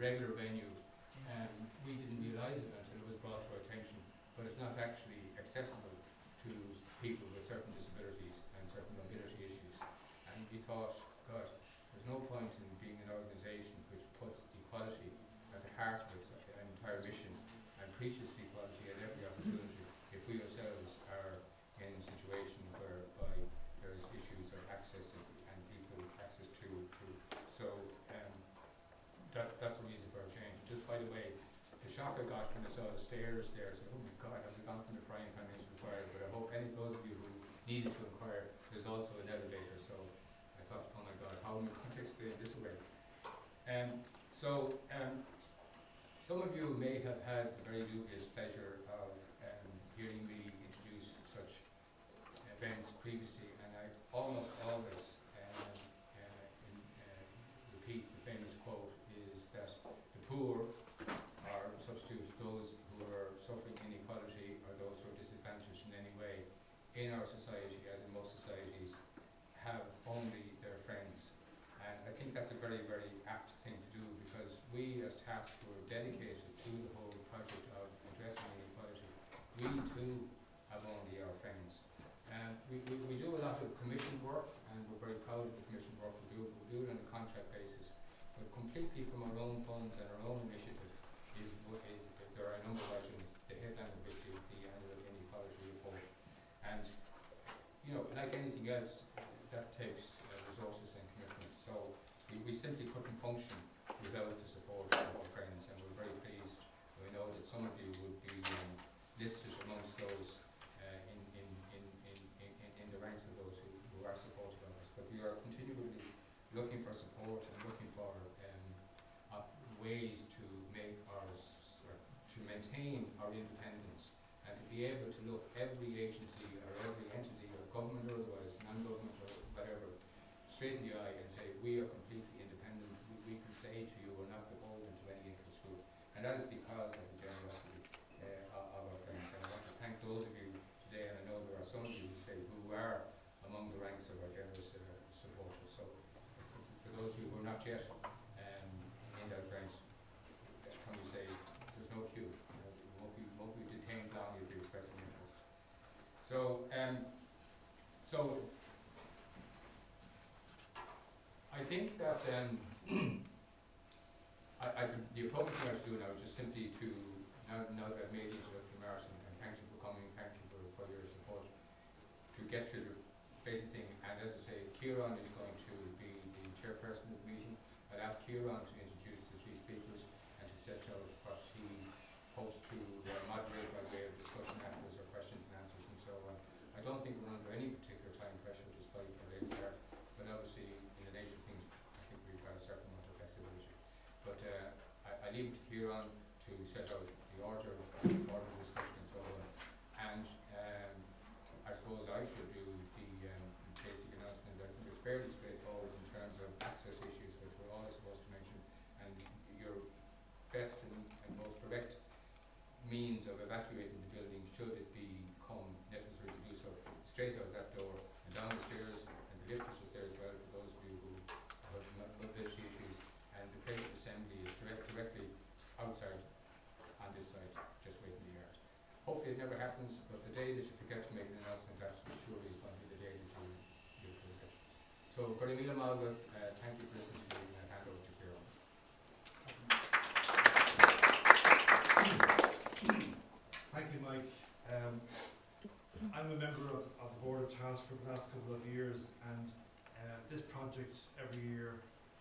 regular venue. We didn't realise it until it was brought to our attention, but it's not actually accessible to people with certain disabilities and certain mobility issues. And we thought, God, there's no point in being an organisation which puts equality at the heart of its entire mission and preaches equality at every opportunity if we ourselves are in a situation whereby there is issues of access and people access to. So that's the reason for our change. Just by the way, the shock I got when I saw the stairs there, I said, oh my God, have we gone from the frying pan into the fire? But I hope any of those of you who needed to inquire, there's also an elevator. So I thought, oh my God, how am I going to explain this away? Some of you may have had the very dubious pleasure of hearing me introduce such events previously, and I almost always repeat the famous quote is that the poor are substitute those who are suffering inequality or those who are disadvantaged in any way in our society, as in most societies, have only their friends. And I think that's a very, very apt thing to do, because we as TASC were dedicated to the whole project of addressing inequality. We too have only our friends. We do a lot of commission work, and we're very proud of the commission work we do. We do it on a contract basis, but completely from our own funds and our own initiative is there are a number of items, the headline of which is the annual inequality report. And you know, like anything else, that takes resources and commitment. So we simply couldn't function without the support of our friends, and we're very pleased. We know that some of you would be listed amongst those in the ranks of those who are supportive of us. But we are continually looking for support and looking for ways to make to maintain our independence, and to be able to look every agency or every entity, or government or otherwise, non-government or whatever, straight in the eye and say, we are completely independent. We can say to you, we're not beholden to any interest group. And that is because of the generosity of our friends. And I want to thank those of you today, and I know there are some of you today who are among the ranks of our generous supporters. So for those of you who are not yet in those ranks, can we say there's no queue. You won't be detained long if you're expressing interest. So I think that the appropriate thing I should do now is just simply to, now that I've made the introductory remarks, and thank you for coming, thank you for your support, to get to the basic thing. And as I say, Kiernan is going to be the chairperson of the meeting. I'll ask Kiernan to introduce the three speakers and to set out what he hopes to moderate by way of discussion afterwards, or questions and answers and so on. I don't think we're under any particular time pressure despite our late start, but obviously in the nature of things I think we've got a certain amount of flexibility. But I leave it to Kiernan to set out the order of discussion and so on. And I suppose I should do the basic announcement. I think it's fairly straightforward in terms of access issues, which we're always supposed to mention, and your best and most correct means of evacuating the building, should it become necessary to do so, straight out that door and down the stairs, and the lift is there as well for those of you who have mobility issues. And the place of assembly is directly outside on this side, just waiting in the yard. Hopefully it never happens, but the day that you forget to make an announcement, that surely is going to be the day that you forget. So, Corrimila Malga, thank you for listening to me, and I'll hand over to Kiernan. Thank you, Mike. I'm a member of the board of TASC for the last couple of years, and this project every year,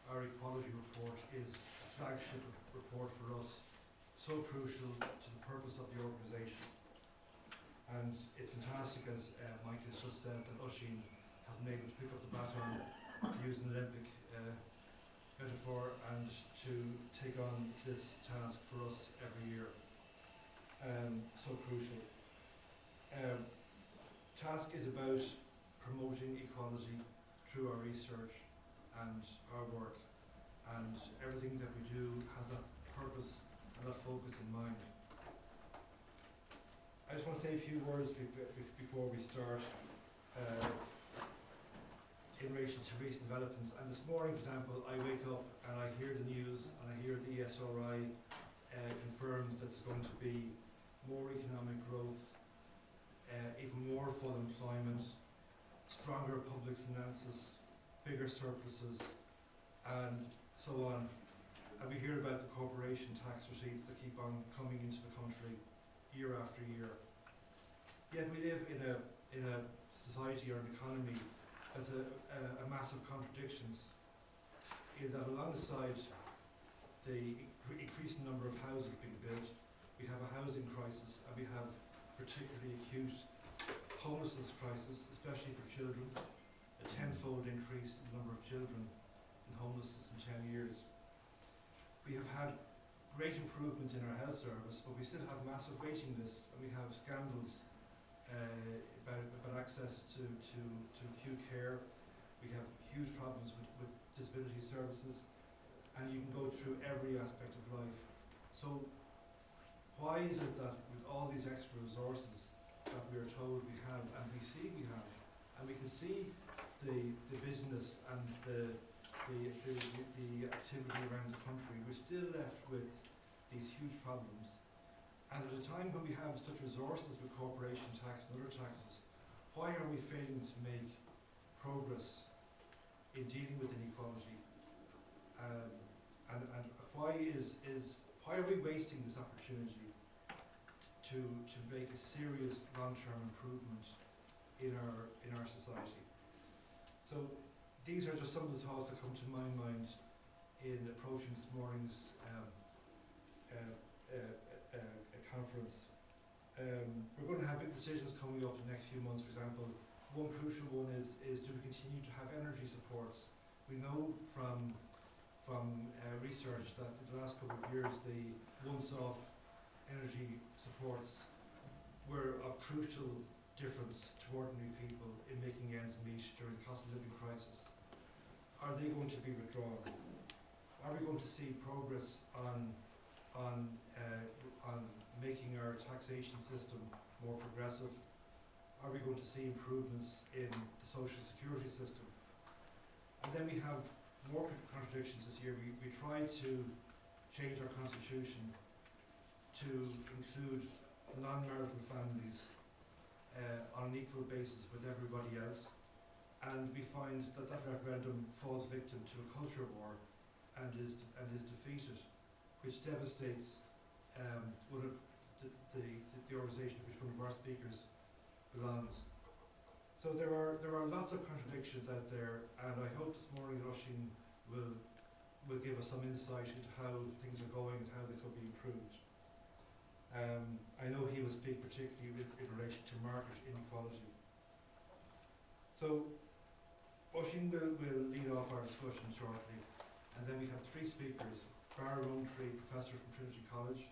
our equality report, is a flagship report for us, so crucial to the purpose of the organisation. And it's fantastic, as Mike has just said, that Oisin has been able to pick up the baton, to use an Olympic metaphor, and to take on this task for us every year. So crucial. TASC is about promoting equality through our research and our work, and everything that we do has that purpose and that focus in mind. I just want to say a few words before we start. in relation to recent developments. And this morning, for example, I wake up and I hear the news and I hear the ESRI confirm that there's going to be more economic growth, even more full employment, stronger public finances, bigger surpluses, and so on. And we hear about the corporation tax receipts that keep on coming into the country year after year. Yet we live in a society or an economy that's a massive contradictions, in that alongside the increasing number of houses being built, we have a housing crisis, and we have particularly acute homelessness crisis, especially for children, a tenfold increase in the number of children in homelessness in 10 years. We have had great improvements in our health service, but we still have massive waiting lists, and we have scandals about access to acute care. We have huge problems with disability services, and you can go through every aspect of life. So why is it that with all these extra resources that we are told we have, and we see we have, and we can see the business and the activity around the country, we're still left with these huge problems? And at a time when we have such resources with corporation tax and other taxes, why are we failing to make progress in dealing with inequality? And why are we wasting this opportunity to make a serious long-term improvement in our society? So these are just some of the thoughts that come to my mind in approaching this morning's conference. We're going to have big decisions coming up in the next few months. For example, one crucial one is do we continue to have energy supports? We know from research that in the last couple of years the once-off energy supports were of crucial difference to ordinary people in making ends meet during the cost of living crisis. Are they going to be withdrawn? Are we going to see progress on making our taxation system more progressive? Are we going to see improvements in the social security system? And then we have more contradictions this year. We tried to change our constitution to include non-marital families on an equal basis with everybody else, and we find that referendum falls victim to a culture war and is defeated, which devastates one of the organisation which one of our speakers belongs. So there are lots of contradictions out there, and I hope this morning Rushing will give us some insight into how things are going and how they could be improved. I know he will speak particularly in relation to market inequality. So Rushing will lead off our discussion shortly, and then we have three speakers: Barra Roantree, Professor from Trinity College,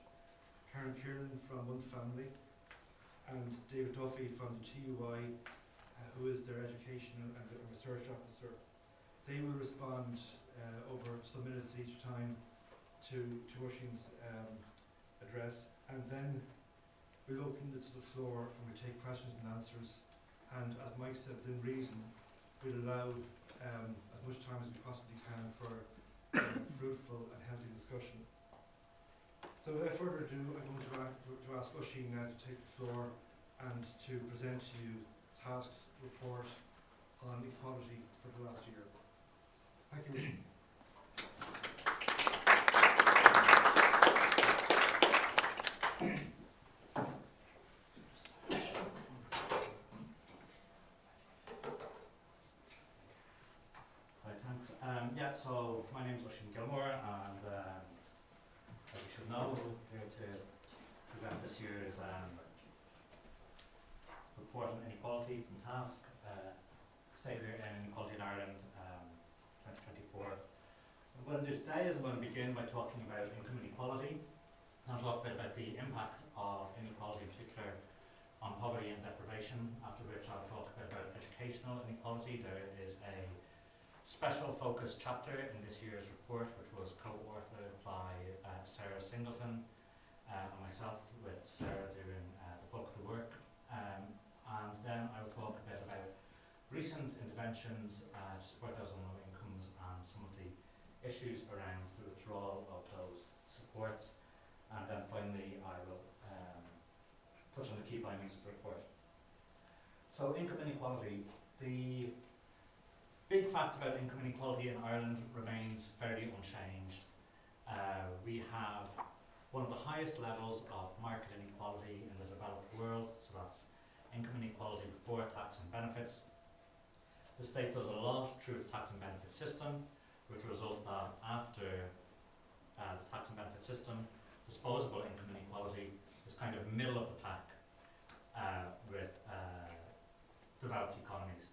Kiernan from One Family, and David Duffy from the TUI, who is their Education and Research Officer. They will respond over some minutes each time to Rushing's address, and then we'll open it to the floor and we'll take questions and answers, and as Mike said, within reason, we'll allow as much time as we possibly can for fruitful and healthy discussion. So without further ado, I'm going to ask Rushing now to take the floor and to present to you TASC's report on equality for the last year. Thank you, Rushing. Right, thanks. So my name is Rushing Gilmore, and as you should know, we're here to present this year's report on inequality from TASC, State of Inequality in Ireland 2024. What I'm going to do today is I'm going to begin by talking about income inequality, and I'll talk a bit about the impact of inequality in particular on poverty and deprivation, after which I'll talk a bit about educational inequality. There is a special focus chapter in this year's report, which was co-authored by Sarah Singleton and myself, with Sarah doing the bulk of the work. And then I will talk a bit about recent interventions to support those on low incomes and some of the issues around the withdrawal of those supports. And then finally I will touch on the key findings of the report. So income inequality. The big fact about income inequality in Ireland remains fairly unchanged. We have one of the highest levels of market inequality in the developed world, so that's income inequality before tax and benefits. The state does a lot through its tax and benefit system, which results that after the tax and benefit system, disposable income inequality is kind of middle of the pack with developed economies.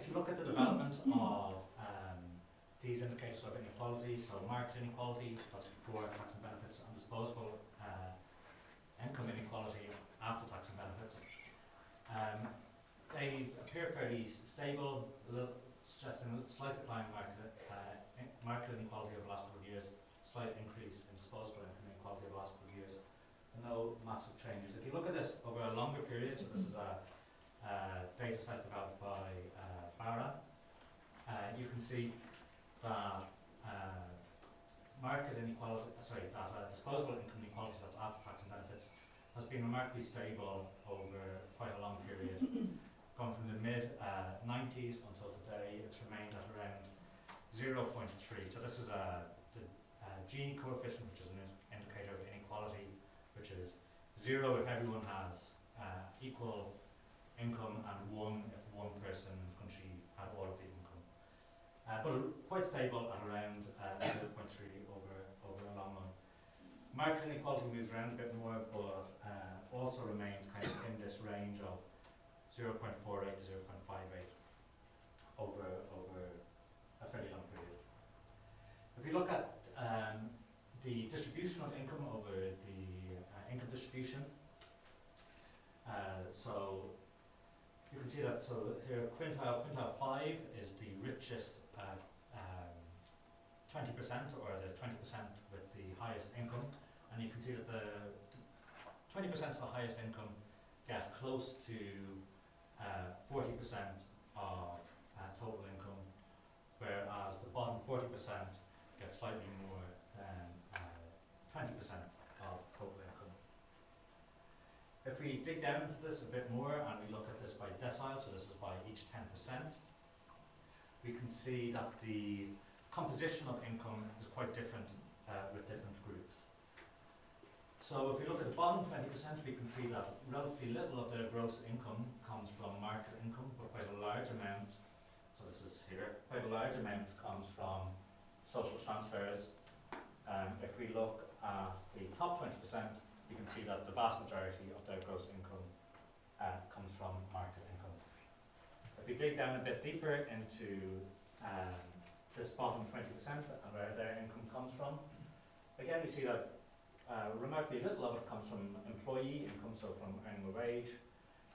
If you look at the development of these indicators of inequality, so market inequality, that's before tax and benefits, and disposable income inequality after tax and benefits, they appear fairly stable, suggesting a slight decline in market inequality over the last couple of years, slight increase in disposable income inequality over the last couple of years, and no massive changes. If you look at this over a longer period, so this is a data set developed by Barra, you can see that disposable income inequality, that's after tax and benefits, has been remarkably stable over quite a long period. Going from the mid-90s until today, it's remained at around 0.3. So this is the Gini coefficient, which is an indicator of inequality, which is 0 if everyone has equal income, and 1 if one person in the country had all of the income. But quite stable at around 0.3 over a long run. Market inequality moves around a bit more, but also remains kind of in this range of 0.48 to 0.58 over a fairly long period. If we look at the distribution of income over the income distribution, so you can see that, so here quintile 5 is the richest 20%, or the 20% with the highest income, and you can see that the 20% of the highest income get close to 40% of total income, whereas the bottom 40% get slightly more than 20% of total income. If we dig down into this a bit more and we look at this by decile, so this is by each 10%, we can see that the composition of income is quite different with different groups. So if we look at the bottom 20%, we can see that relatively little of their gross income comes from market income, but quite a large amount, so this is here, quite a large amount comes from social transfers. If we look at the top 20%, we can see that the vast majority of their gross income comes from market income. If we dig down a bit deeper into this bottom 20% and where their income comes from, again we see that remarkably little of it comes from employee income, so from earning a wage,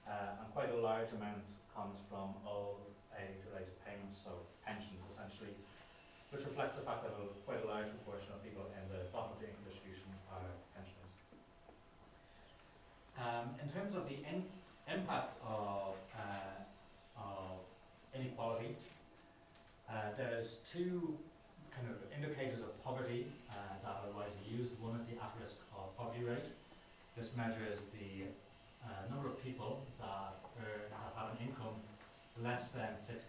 and quite a large amount comes from old age-related payments, so pensions essentially, which reflects the fact that quite a large proportion of people in the bottom of the income distribution are pensioners. In terms of the impact of inequality, there's two kind of indicators of poverty that are widely used. One is the at-risk of poverty rate. This measures the number of people that have an income less than 60%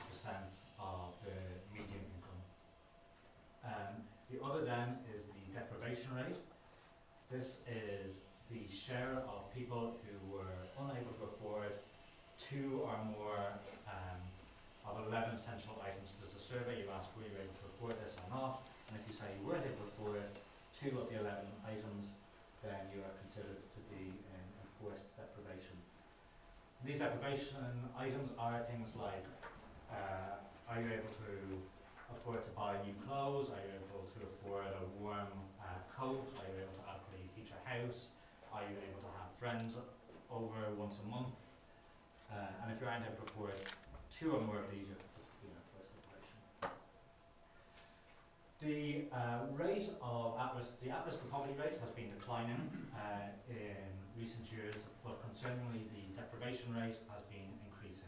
of the median income. The other then is the deprivation rate. This is the share of people who were unable to afford 2 or more of 11 essential items. There's a survey, you ask were you able to afford this or not, and if you say you weren't able to afford 2 of the 11 items, then you are considered to be in enforced deprivation. And these deprivation items are things like, are you able to afford to buy new clothes? Are you able to afford a warm coat? Are you able to adequately heat your house? Are you able to have friends over once a month? And if you aren't able to afford 2 or more of these, you're considered to be in enforced deprivation. The rate of the at-risk of poverty rate has been declining in recent years, but concerningly the deprivation rate has been increasing.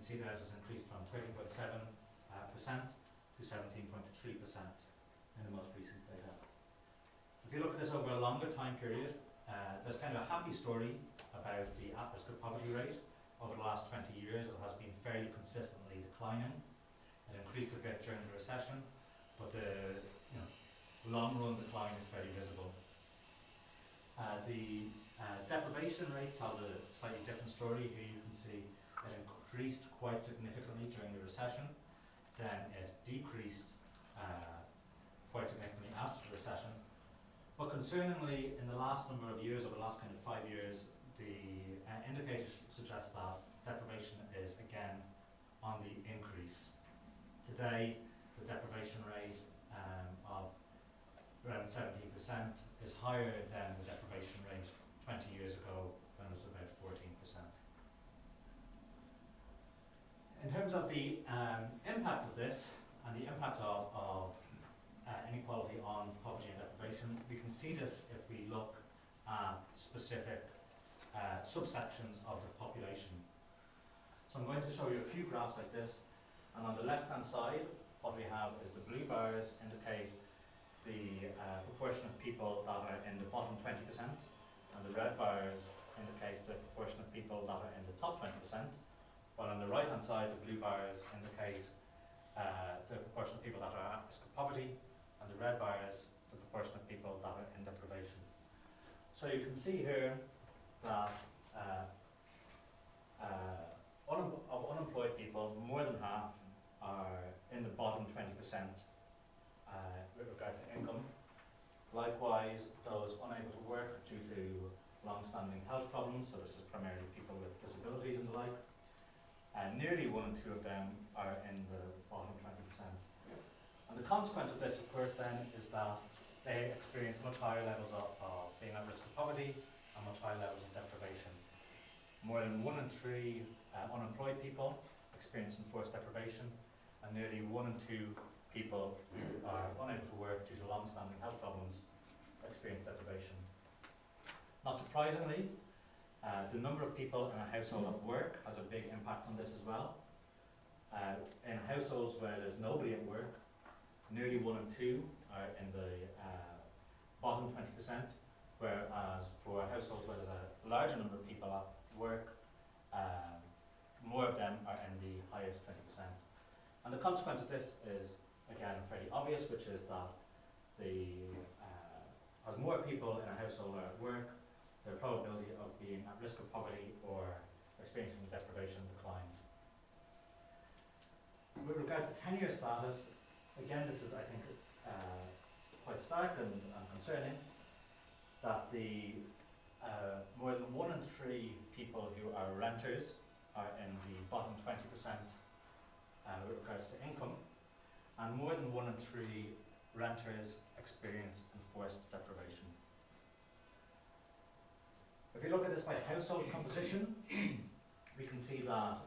see that it has increased from 13.7% to 17.3% in the most recent data. If you look at this over a longer time period, there's kind of a happy story about the at-risk of poverty rate. Over the last 20 years, it has been fairly consistently declining. It increased a bit during the recession, but the long-run decline is fairly visible. The deprivation rate tells a slightly different story. Here you can see it increased quite significantly during the recession, then it decreased quite significantly after the recession. But concerningly, in the last number of years, over the last kind of 5 years, the indicators suggest that deprivation is again on the increase. Today, the deprivation rate of around 17% is higher than the deprivation rate 20 years ago, when it was about 14%. In terms of the impact of this and the impact of inequality on poverty and deprivation, we can see this if we look at specific subsections of the population. So I'm going to show you a few graphs like this, and on the left-hand side, what we have is the blue bars indicate the proportion of people that are in the bottom 20%, and the red bars indicate the proportion of people that are in the top 20%, while on the right-hand side, the blue bars indicate the proportion of people that are at risk of poverty, and the red bars, the proportion of people that are in deprivation. So you can see here that of unemployed people, more than half are in the bottom 20% with regard to income. Likewise, those unable to work due to long-standing health problems, so this is primarily people with disabilities and the like, and nearly 1 in 2 of them are in the bottom 20%. And the consequence of this, of course, then, is that they experience much higher levels of being at risk of poverty and much higher levels of deprivation. More than 1 in 3 unemployed people experience enforced deprivation, and nearly 1 in 2 people who are unable to work due to long-standing health problems experience deprivation. Not surprisingly, the number of people in a household at work has a big impact on this as well. In households where there's nobody at work, nearly 1 in 2 are in the bottom 20%, whereas for households where there's a larger number of people at work, more of them are in the highest 20%. And the consequence of this is, again, fairly obvious, which is that as more people in a household are at work, the probability of being at risk of poverty or experiencing deprivation declines. With regard to tenure status, again, this is, I think, quite stark and concerning, that the more than 1 in 3 people who are renters are in the bottom 20% with regards to income, and more than 1 in 3 renters experience enforced deprivation. If we look at this by household composition, we can see that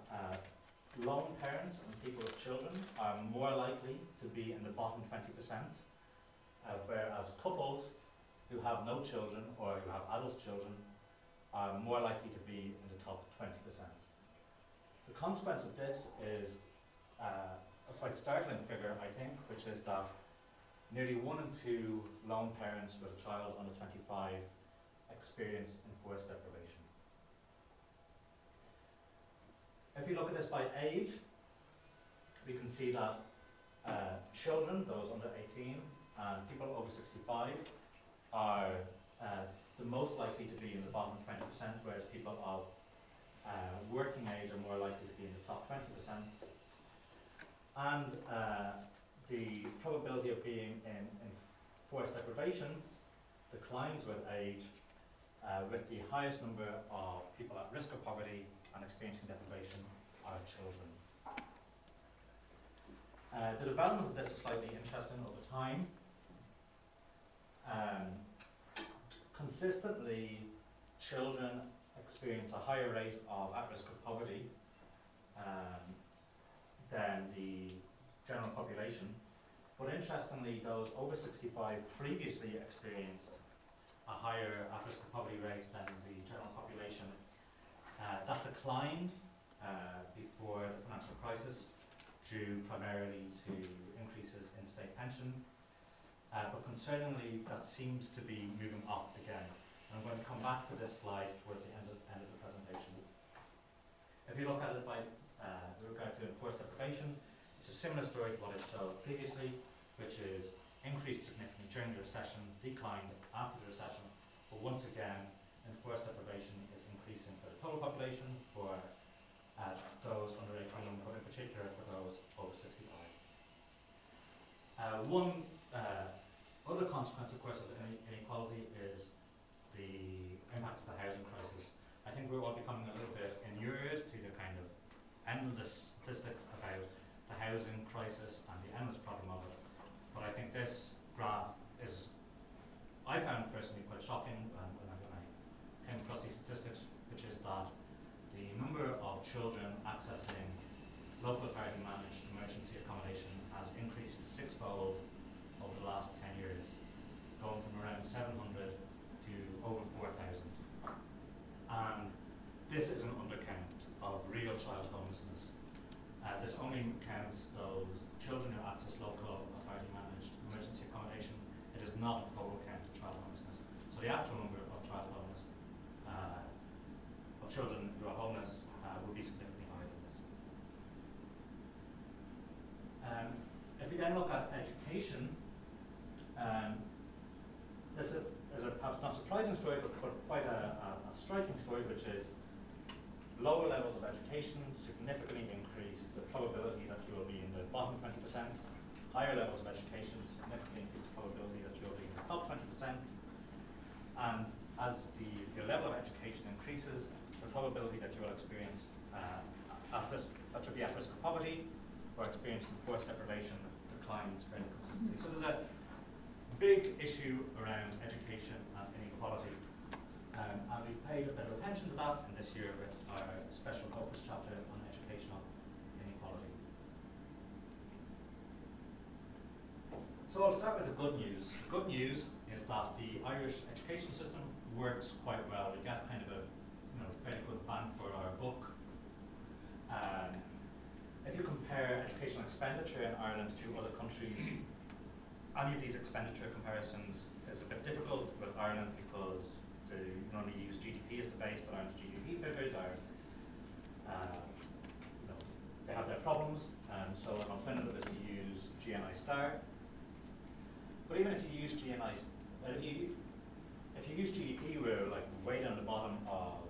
lone parents and people with children are more likely to be in the bottom 20%, whereas couples who have no children or who have adult children are more likely to be in the top 20%. The consequence of this is a quite startling figure, I think, which is that nearly 1 in 2 lone parents with a child under 25 experience enforced deprivation. If you look at this by age, we can see that children, those under 18, and people over 65 are the most likely to be in the bottom 20%, whereas people of working age are more likely to be in the top 20%. And the probability of being in enforced deprivation declines with age, with the highest number of people at risk of poverty and experiencing deprivation are children. The development of this is slightly interesting over time. Consistently, children experience a higher rate of at-risk of poverty than the general population. But interestingly, those over 65 previously experienced a higher at-risk of poverty rate than the general population. That declined before the financial crisis, due primarily to increases in state pension. But concerningly, that seems to be moving up again. And I'm going to come back to this slide towards the end of the presentation. If you look at it by with regard to enforced deprivation, it's a similar story to what I showed previously, which is increased significantly during the recession, declined after the recession, but once again, enforced deprivation is increasing for the total population, for those under 18, but in particular for those over 65. One other consequence, of course, of inequality is the impact of the housing crisis. I think we're all becoming a little bit inured to the kind of endless statistics about the housing crisis and the endless problem of it. But I think this graph is, I found personally quite shocking when I came across these statistics, which is that the number of children accessing local authority managed emergency accommodation has increased sixfold over the last 10 years, going from around 700 to over 4,000. And this is an undercount of real child homelessness. This only counts those children who access local authority managed emergency accommodation. It is not a total count of child homelessness. So the actual number of child homeless, of children who are homeless, would be significantly higher than this. If we then look at education, there's a perhaps not surprising story, but quite a striking story, which is lower levels of education significantly increase the probability that you will be in the bottom 20%. Higher levels of education significantly increase the probability that you will be in the top 20%. And as the level of education increases, the probability that you will experience that you'll be at risk of poverty or experience enforced deprivation declines fairly consistently. So there's a big issue around education and inequality. And we've paid a bit of attention to that in this year with our special focus chapter on educational inequality. So I'll start with the good news. The good news is that the Irish education system works quite well. We get kind of a fairly good bang for our buck. If you compare educational expenditure in Ireland to other countries, any of these expenditure comparisons is a bit difficult with Ireland because they only use GDP as the base, but Ireland's GDP figures are, they have their problems. So an alternative is to use GNI star. But even if you use GNI, if you use GDP, we're like way down the bottom of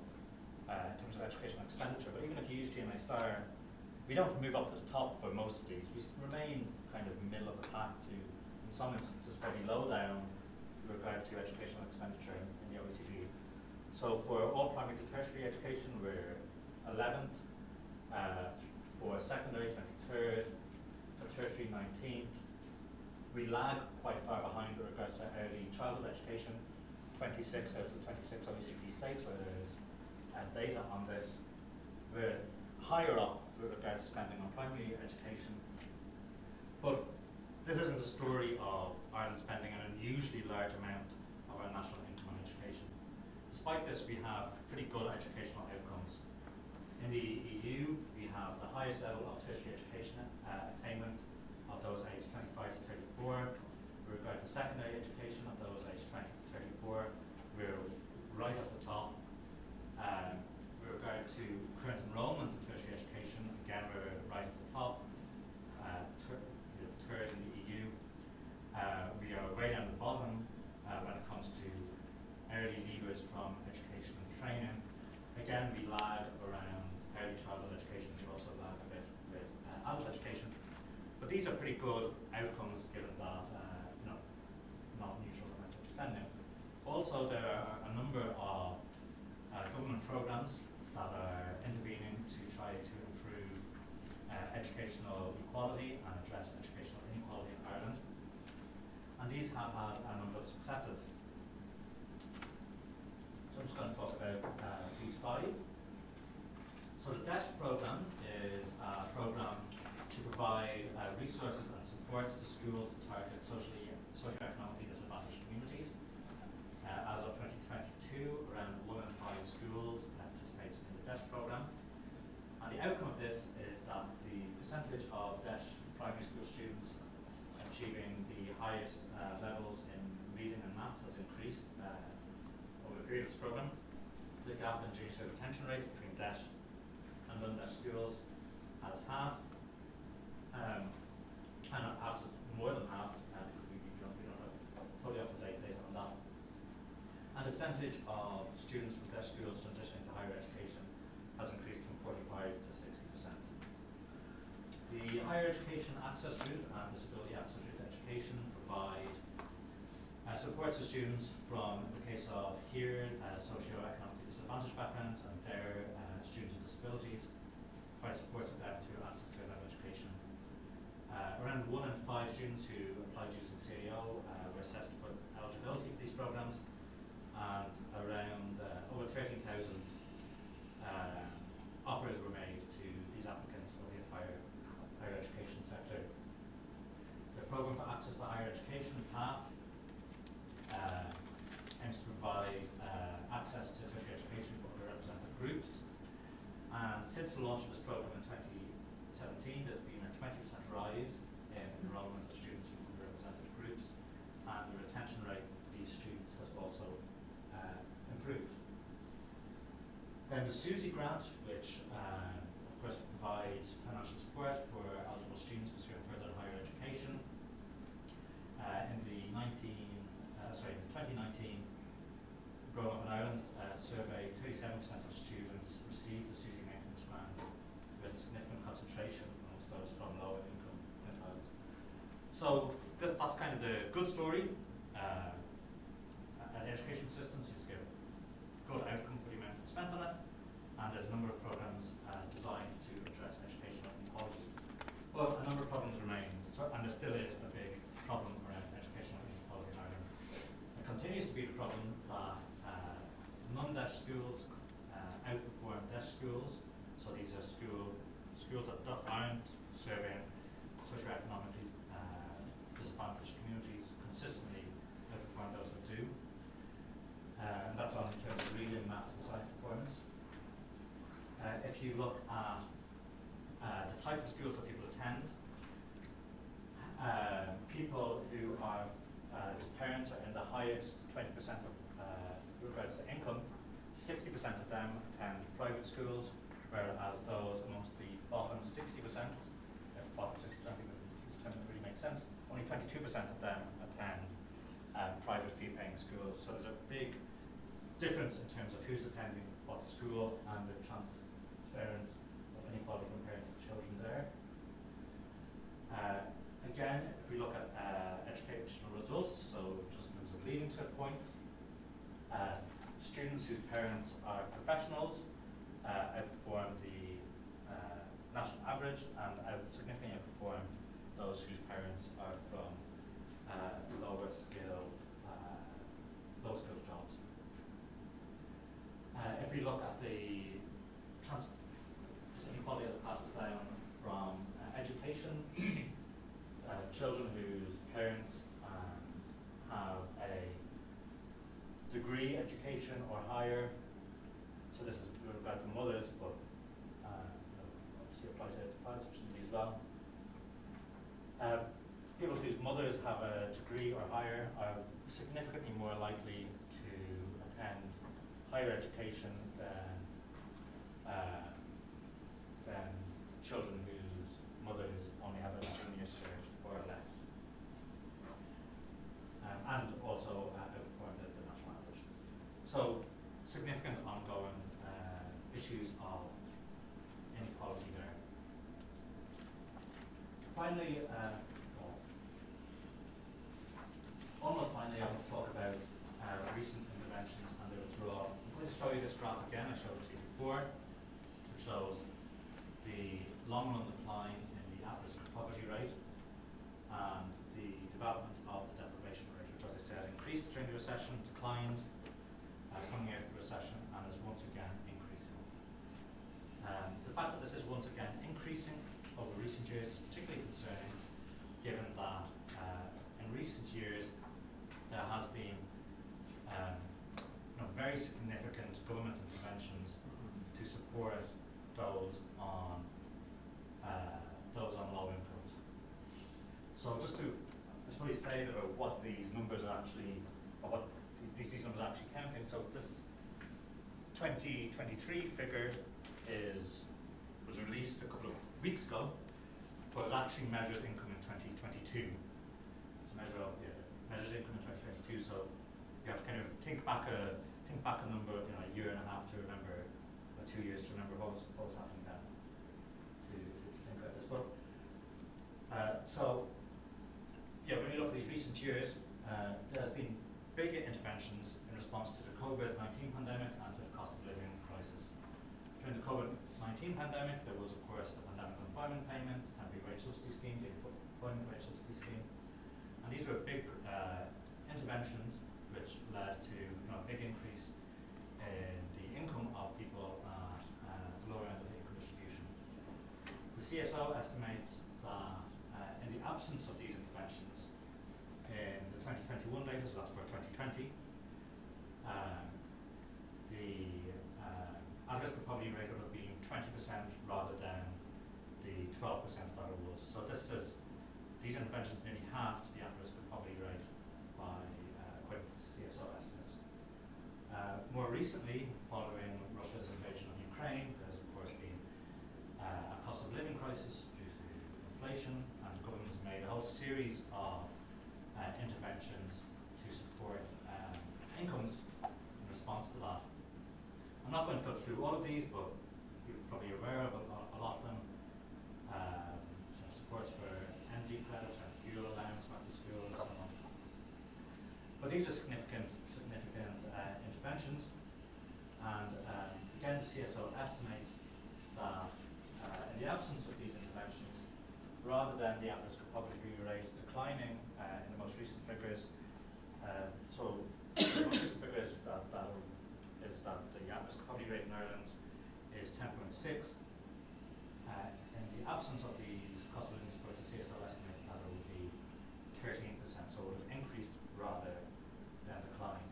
in terms of educational expenditure. But even if you use GNI star, we don't move up to the top for most of these. We remain kind of middle of the pack to, in some instances, very low down with regard to educational expenditure in the OECD. So for all primary to tertiary education, we're 11th. For secondary, 23rd. For tertiary, 19th. We lag quite far behind with regards to early childhood education. 26 out of the 26 OECD states where there is data on this. We're higher up with regard to spending on primary education. But this isn't a story of Ireland spending an unusually large amount of our national income on education. Despite this, we have pretty good educational outcomes. In the EU, we have the highest level of tertiary education attainment of those aged 25 to 34. With regard to secondary education of those aged 20 to 34, we're right at the top. With regard to current enrollment in tertiary education, again, we're right at the top. Third in the EU. We are way down the bottom when it comes to early leavers from education and training. Again, we lag around early childhood education. We also lag a bit with adult education. But these are pretty good outcomes given that not unusual amount of spending. Also, there are a number of government programs that are intervening to try to improve educational equality and address educational inequality in Ireland. And these have had a number of successes. So I'm just going to talk about these 5. So the TASC program is a program to provide resources and supports to schools that target socioeconomically disadvantaged communities. As of 2022, around 1 in 5 schools participates in the TASC program. And the outcome of this is that the percentage of deaf primary school students achieving the highest levels in reading and maths has increased over the period of this programme. The gap in junior retention rates between deaf and non-deaf schools has halved, and perhaps more than half, because we don't have totally up-to-date data on that. And the percentage of students from deaf schools transitioning to higher education has increased from 45 to 60%. The Higher Education Access Route and Disability Access Route Education provide support to students from, in the case of here, socio-economically disadvantaged backgrounds and their students with disabilities, provide support to them to access to level education. Around 1 in 5 students who applied using CAO were assessed for eligibility for these programs, and around over 13,000 offers were made to these applicants of the higher education sector. The Programme for Access to Higher Education, PATH, aims to provide access to tertiary education for underrepresented groups, and since the launch of this programme in 2017 there's been a 20% rise in enrolment of students from underrepresented groups, and the retention rate for these students has also improved. Then the SUSI grant, which of course provides financial support for eligible students pursuing further higher education. In the 2019 Growing Up in Ireland survey, 37% of students received the SUSI maintenance grant, with a significant concentration amongst those from lower income quintiles. So that's kind of the good story. An education system seems to get good outcome for the amount that's spent on it, and there's a number of programs designed to address educational inequality. But a number of problems remain, and there still is a big problem around educational inequality in Ireland. It continues to be the problem that non-deaf schools outperform deaf schools. So these are schools that aren't serving socioeconomically disadvantaged communities consistently outperform those that do. And that's on in terms of reading, maths and science performance. If you look at the type of schools that people attend, people who are whose parents are in the highest 20% of regards to income, 60% of them attend private schools, whereas those amongst the bottom 60%, bottom 60% this term really makes sense, only 22% of them attend private fee-paying schools. So there's a big difference in terms of who's attending what school and the transference of inequality from parents to children there. Again, if we look at educational results, so just in terms of leaving cert points, students whose parents are professionals outperform the national average and significantly outperform those whose parents are from lower skilled jobs. If we look at this inequality as it passes down from education, children whose parents have a degree education or higher, so this is with regard to mothers, but obviously apply to fathers, which is me as well. People whose mothers have a degree or higher are significantly more likely to attend higher education than children whose mothers only have a junior cert or less, and also outperform the national average. So significant ongoing issues of inequality there. Finally, almost finally, I want to talk about recent interventions and their withdrawal. I'm going to show you this graph again. I showed it to you before. It shows the long-run decline in the at-risk poverty rate and the development of the deprivation rate, which, as I said, increased during the recession, declined coming out of the recession, and is once again increasing. The fact that this is once again increasing over recent years is particularly concerning, given that in recent years there has been very significant government interventions to support those on So just to really say about what these numbers are actually, or what these numbers are actually counting. So this 2023 figure was released a couple of weeks ago, but it actually measures income in 2022. It's a measure of measures income in 2022. So you have to kind of think back a number, a year and a half to remember, or 2 years to remember what was happening then. To think about this, but when you look at these recent years, there's been bigger interventions in response to the COVID-19 pandemic and to the cost of living crisis. During the COVID-19 pandemic, there was, of course, the pandemic unemployment payment, temporary wage subsidy scheme, the employment wage subsidy scheme, and these were big interventions which led to a big increase in the income of people at the lower end of the income distribution. The CSO estimates that in the absence of these interventions, in the 2021 data, so that's for 2020, the at-risk of poverty rate would have been 20% rather than the 12% that it was. So these interventions nearly halved the at-risk of poverty rate by according to CSO estimates. More recently, following Russia's invasion of Ukraine, there's of course been a cost of living crisis due to inflation, and the government has made a whole series of interventions to support incomes in response to that. I'm not going to go through all of these, but you're probably aware of a lot of them. Supports for energy credits and fuel allowance, multi-fuel, and so on. But these are significant interventions, and again, the CSO estimates that in the absence of these interventions, rather than the at-risk of poverty rate declining in the most recent figures, the most recent figures that is that the at-risk of poverty rate in Ireland is 10.6. In the absence of these cost of living supports, the CSO estimates that it would be 13%, so it would have increased rather than declined.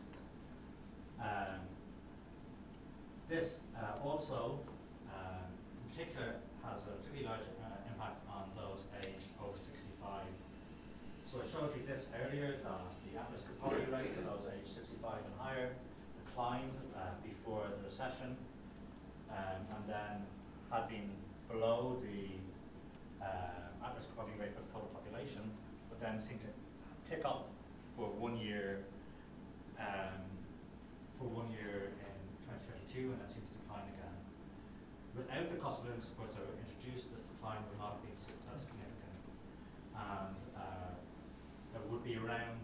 This also, in particular, has a particularly large impact on those aged over 65. So I showed you this earlier, that the at-risk of poverty rate for those aged 65 and higher declined before the recession, and then had been below the at-risk of poverty rate for the total population, but then seemed to tick up for 1 year in 2022, and then seemed to decline again. Without the cost of living supports that were introduced, this decline would not have been as significant, and it would be around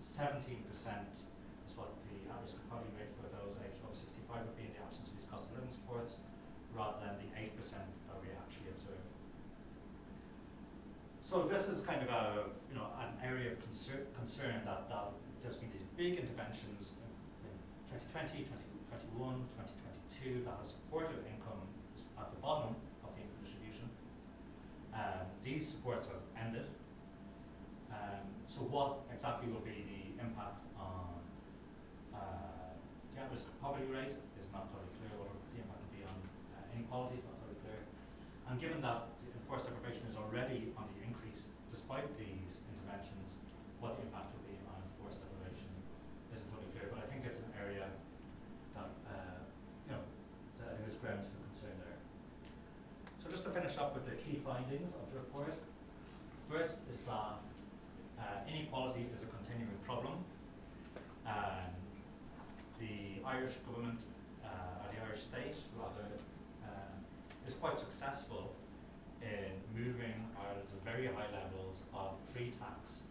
17% is what the at-risk of poverty rate for those aged over 65 would be in the absence of these cost of living supports, rather than the 8% that we actually observe. So this is kind of an area of concern that there's been these big interventions in 2020, 2021, 2022 that have supported income at the bottom of the income distribution. These supports have ended. So what exactly will be the impact on the at-risk of poverty rate is not totally clear. What the impact will be on inequality is not totally clear. And given that enforced deprivation is already on the increase despite these interventions, what the impact will be on enforced deprivation isn't totally clear. But I think it's an area that that I think there's grounds for concern there. So just to finish up with the key findings of the report, first is that inequality is a continuing problem. The Irish government, or the Irish state rather, is quite successful in moving Ireland to very high levels of pre-tax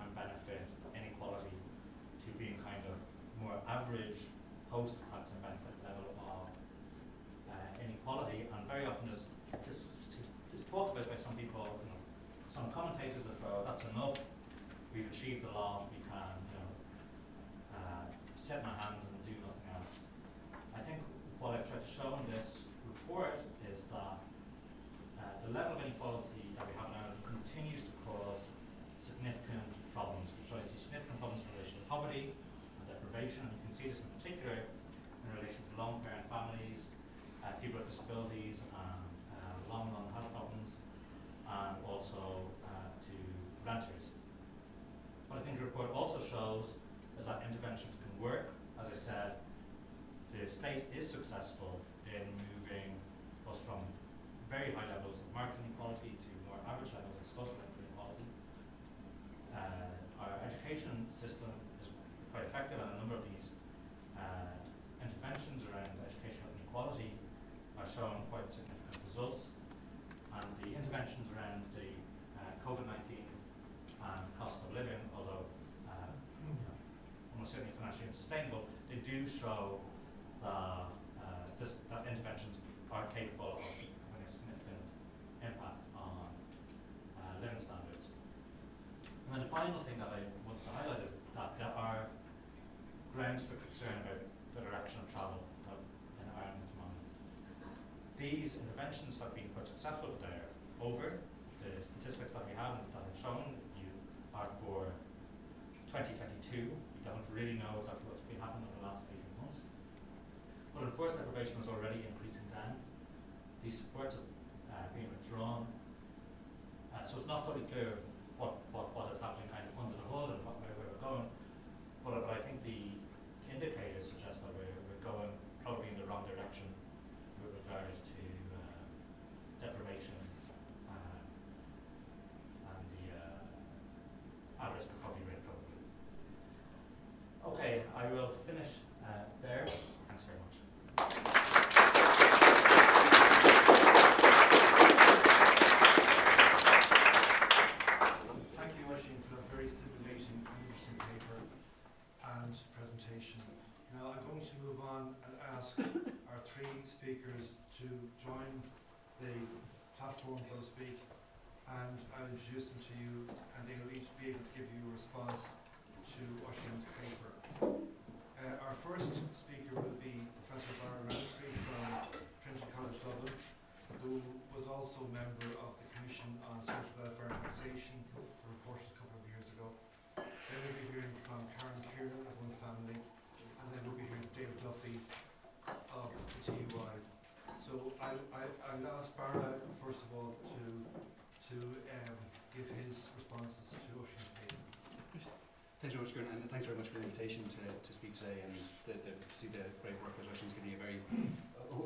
and benefit inequality to being kind of more average post-tax and benefit level of inequality, and very often is just talked about by some people, some commentators as well, that's enough, we've achieved a lot, we can sit in our hands and do nothing else. I think what I've tried to show in this report is that the level of inequality that we have in Ireland continues to cause significant problems, which rise to significant problems in relation to poverty and deprivation, and you can see this in particular in relation to lone parent families, people with disabilities, and long health problems, and also to renters. the state is successful in moving us from very high levels of market inequality to more average levels of social inequality. Our education system is quite effective, and a number of these interventions around educational inequality are showing quite significant results. And the interventions around the COVID-19 and cost of living, although almost certainly financially unsustainable, they do show that interventions are capable of having a significant impact on living standards. And then the final thing that I want to highlight is that there are grounds for concern about the direction of travel in Ireland at the moment. These interventions have been quite successful, but they're over. The statistics that we have and that I've shown you are for 2022. We don't really know exactly what's been happening over the last 18 months. But enforced deprivation is already increasing down. These supports are being withdrawn. So it's not totally clear what is happening kind of under the hood and where we're going. But I think the indicators suggest that we're going probably in the wrong direction with regard to deprivation and the at-risk recovery rate probably. Okay, I will finish there. Thanks very much. Thank you, Oisín, for that very stimulating and interesting paper and presentation. Now I'm going to move on and ask our three speakers to join the platform, so to speak, and I'll introduce them to you, and they will each be able to give you a response to Oisín's paper. Our first speaker will be Professor Barra Roantree from Trinity College Dublin, who was also a member of the Commission on Social Welfare and Taxation, reported a couple of years ago. Then we'll be hearing from Kiernan of One Family, and then we'll be hearing David Duffy of the TUI. So I'll ask Barra, first of all, to give his responses to Oisín's paper. Thanks very much, Kiernan, and thanks very much for the invitation to speak today and to see the great work that Oisín's giving a very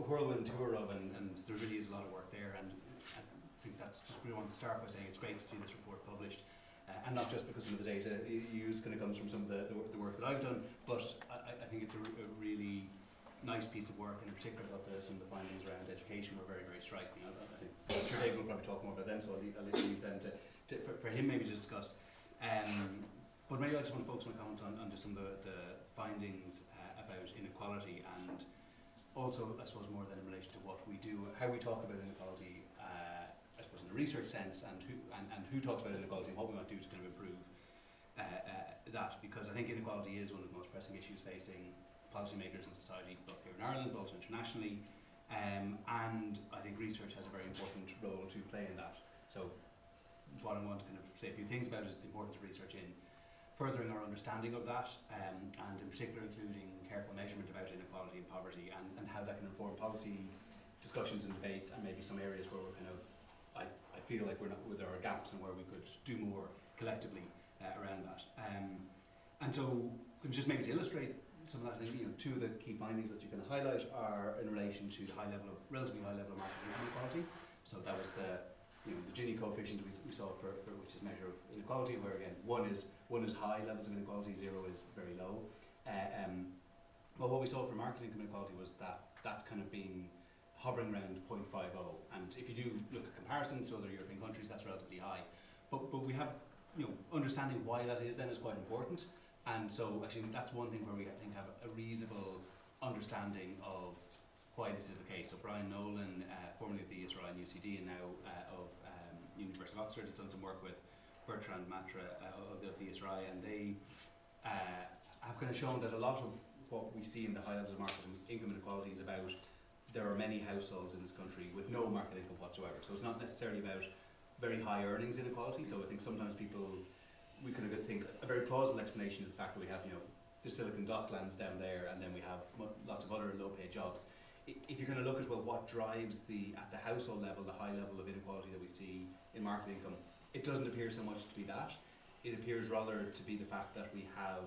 whirlwind tour of, and there really is a lot of work there, and I think that's just really want to start by saying it's great to see this report published, and not just because some of the data used kind of comes from some of the work that I've done, but I think it's a really nice piece of work, and in particular about some of the findings around education were very, very striking. I think I'm sure David will probably talk more about them, so I'll leave them for him maybe to discuss. But maybe I just want to focus my comments on just some of the findings about inequality, and also I suppose more than in relation to what we do, how we talk about inequality, I suppose in a research sense, and who talks about inequality and what we might do to kind of improve that, because I think inequality is one of the most pressing issues facing policymakers in society, both here in Ireland but also internationally, and I think research has a very important role to play in that. So what I want to kind of say a few things about is the importance of research in furthering our understanding of that, and in particular including careful measurement about inequality and poverty, and how that can inform policy discussions and debates, and maybe some areas where we're kind of, I feel like there are gaps and where we could do more collectively around that. And so just maybe to illustrate some of that, two of the key findings that you can highlight are in relation to the relatively high level of market inequality. So that was the Gini coefficient we saw for which is a measure of inequality, where again one is high levels of inequality, 0 is very low. Well, what we saw for market income inequality was that's kind of been hovering around 0.50, and if you do look at comparisons to other European countries, that's relatively high. But we have understanding why that is then is quite important, and so actually that's one thing where we I think have a reasonable understanding of why this is the case. So Brian Nolan, formerly of the Israel and UCD and now of University of Oxford, has done some work with Bertrand Matra of the Israel, and they have kind of shown that a lot of what we see in the high levels of market income inequality is about there are many households in this country with no market income whatsoever. So it's not necessarily about very high earnings inequality. So I think sometimes we kind of think a very plausible explanation is the fact that we have the Silicon Docklands down there, and then we have lots of other low paid jobs. If you're going to look at what drives at the household level, the high level of inequality that we see in market income, it doesn't appear so much to be that. It appears rather to be the fact that we have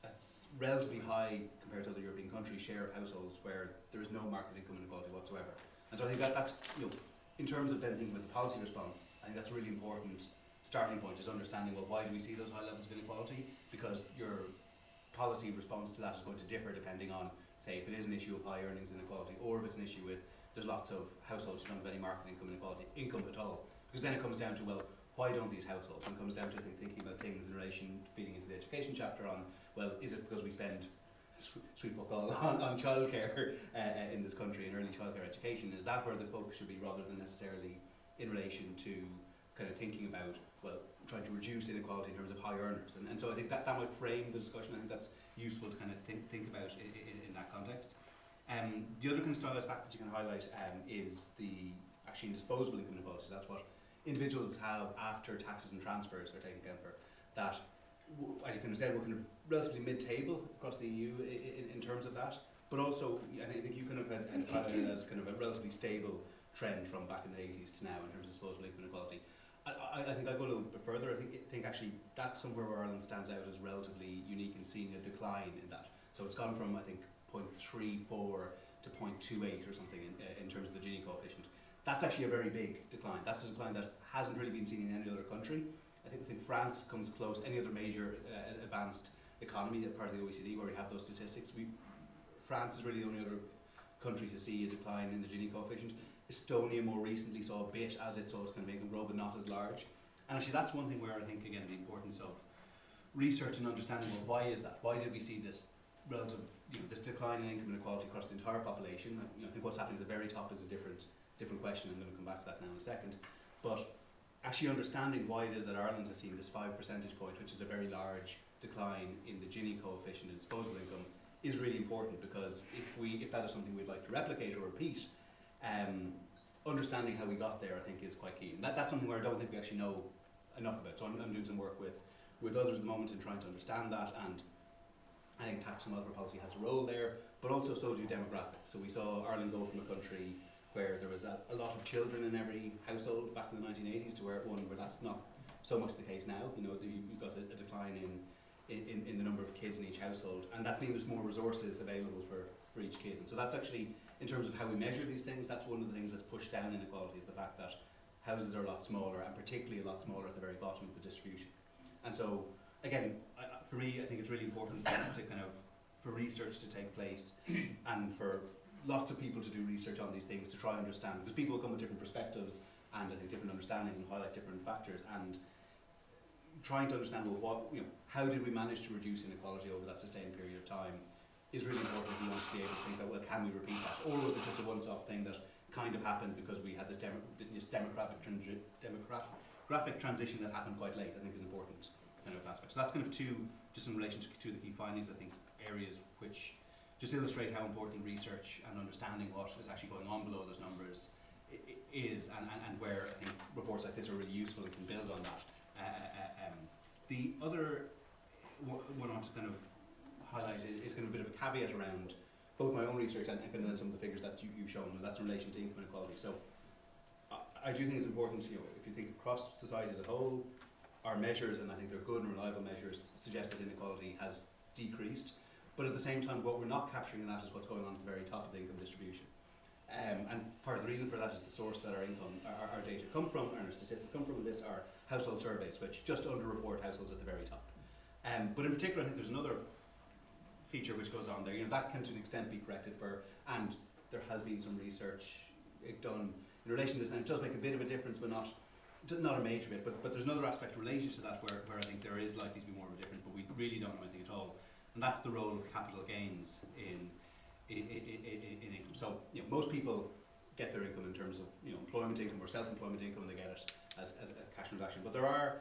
that's relatively high compared to other European countries, share of households where there is no market income inequality whatsoever. And so I think that's, in terms of then thinking about the policy response, I think that's a really important starting point, is understanding, well, why do we see those high levels of inequality? Because your policy response to that is going to differ depending on, say, if it is an issue of high earnings inequality, or if it's an issue with there's lots of households who don't have any market income at all. Because then it comes down to, well, why don't these households? And it comes down to thinking about things in relation, feeding into the education chapter on, well, is it because we spend sweet fuck all on childcare in this country, and early childcare education? Is that where the focus should be, rather than necessarily in relation to kind of thinking about, well, trying to reduce inequality in terms of high earners? And so I think that might frame the discussion. I think that's useful to kind of think about in that context. The other kind of stylized fact that you can highlight is the actually disposable income inequalities. That's what individuals have after taxes and transfers are taken account for. That, as you kind of said, we're kind of relatively mid-table across the EU in terms of that. But also, I think you kind of had highlighted as kind of a relatively stable trend from back in the 80s to now in terms of disposable income inequality. I think I go a little bit further. I think actually that's somewhere where Ireland stands out as relatively unique in seeing a decline in that. So it's gone from, I think, 0.34 to 0.28 or something in terms of the Gini coefficient. That's actually a very big decline. That's a decline that hasn't really been seen in any other country. I think France comes close. Any other major advanced economy, part of the OECD, where we have those statistics, France is really the only other country to see a decline in the Gini coefficient. Estonia more recently saw a bit as it saw its kind of income grow, but not as large. And actually that's one thing where I think, again, the importance of research and understanding, well, why is that? Why did we see this relative, this decline in income inequality across the entire population? I think what's happening at the very top is a different question. I'm going to come back to that now in a second. But actually understanding why it is that Ireland has seen this 5 percentage point, which is a very large decline in the Gini coefficient in disposable income, is really important, because if that is something we'd like to replicate or repeat, understanding how we got there, I think, is quite key. And that's something where I don't think we actually know enough about. So I'm doing some work with others at the moment in trying to understand that, and I think tax and welfare policy has a role there, but also so do demographics. So we saw Ireland go from a country where there was a lot of children in every household back in the 1980s to where that's not so much the case now. You've got a decline in the number of kids in each household, and that means there's more resources available for each kid. And so that's actually, in terms of how we measure these things, that's one of the things that's pushed down inequality, is the fact that houses are a lot smaller, and particularly a lot smaller at the very bottom of the distribution. And so, again, for me, I think it's really important to kind of, for research to take place, and for lots of people to do research on these things to try and understand, because people come with different perspectives and I think different understandings and highlight different factors, and trying to understand, well, how did we manage to reduce inequality over that sustained period of time is really important if we want to be able to think about, well, can we repeat that? Or was it just a once-off thing that kind of happened because we had this demographic transition that happened quite late? I think is an important kind of aspect. So that's kind of just in relation to the key findings, I think, areas which just illustrate how important research and understanding what is actually going on below those numbers is, and where I think reports like this are really useful and can build on that. The other one I want to kind of highlight is kind of a bit of a caveat around both my own research and kind of some of the figures that you've shown, and that's in relation to income inequality. So I do think it's important, if you think across society as a whole, our measures, and I think they're good and reliable measures, suggest that inequality has decreased. But at the same time, what we're not capturing in that is what's going on at the very top of the income distribution. And part of the reason for that is the source that our data come from, and our statistics come from, this are household surveys, which just underreport households at the very top. But in particular, I think there's another feature which goes on there. That can to an extent be corrected for, and there has been some research done in relation to this, and it does make a bit of a difference, but not a major bit. But there's another aspect related to that where I think there is likely to be more of a difference, but we really don't know anything at all. And that's the role of capital gains in income. So most people get their income in terms of employment income or self-employment income, and they get it as a cash transaction. But there are,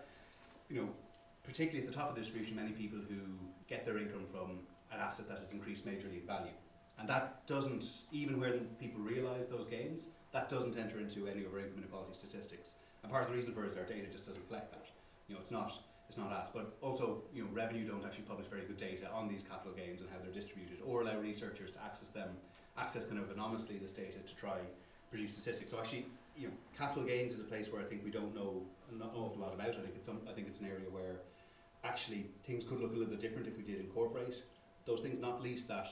particularly at the top of the distribution, many people who get their income from an asset that has increased majorly in value. And that doesn't, even when people realise those gains, that doesn't enter into any of our income inequality statistics. And part of the reason for it is our data just doesn't reflect that. It's not asked, but also, revenue don't actually publish very good data on these capital gains and how they're distributed, or allow researchers to access kind of anonymously this data to try produce statistics. So actually, capital gains is a place where I think we don't know an awful lot about. I think it's an area where actually things could look a little bit different if we did incorporate those things, not least that,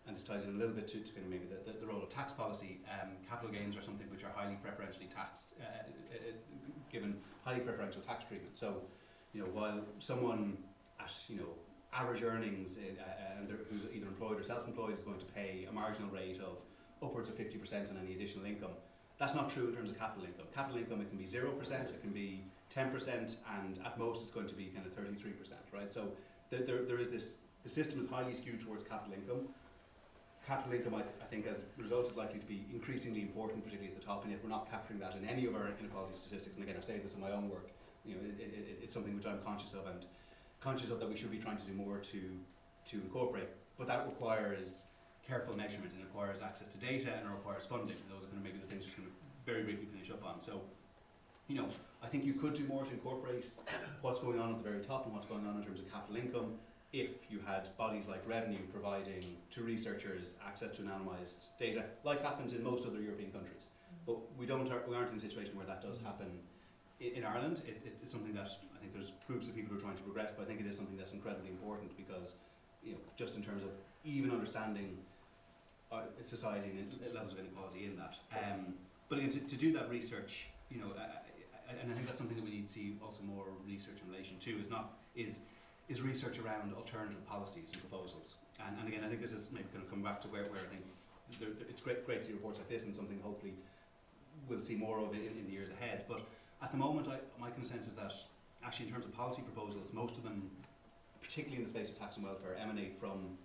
and this ties in a little bit to kind of maybe the role of tax policy. Capital gains are something which are highly preferentially taxed, given highly preferential tax treatment. So, while someone at average earnings and who's either employed or self-employed is going to pay a marginal rate of upwards of 50% on any additional income, that's not true in terms of capital income. Capital income, it can be 0%, it can be 10%, and at most it's going to be kind of 33%, right? So there is this, the system is highly skewed towards capital income. Capital income, I think, as a result, is likely to be increasingly important, particularly at the top, and yet we're not capturing that in any of our inequality statistics. And again, I say this in my own work. It's something which I'm conscious of, and conscious of that we should be trying to do more to incorporate. But that requires careful measurement, and requires access to data, and it requires funding. Those are kind of maybe the things just going to very briefly finish up on. So, I think you could do more to incorporate what's going on at the very top and what's going on in terms of capital income, if you had bodies like Revenue providing to researchers access to anonymised data, like happens in most other European countries. But we aren't in a situation where that does happen in Ireland. It's something that I think there's groups of people who are trying to progress, but I think it is something that's incredibly important because, just in terms of even understanding society and levels of inequality in that. But again, to do that research, and I think that's something that we need to see also more research in relation to, is research around alternative policies and proposals. And again, I think this is maybe going to come back to where I think it's great to see reports like this, and something hopefully we'll see more of it in the years ahead. But at the moment, my kind of sense is that actually in terms of policy proposals, most of them, particularly in the space of tax and welfare, emanate from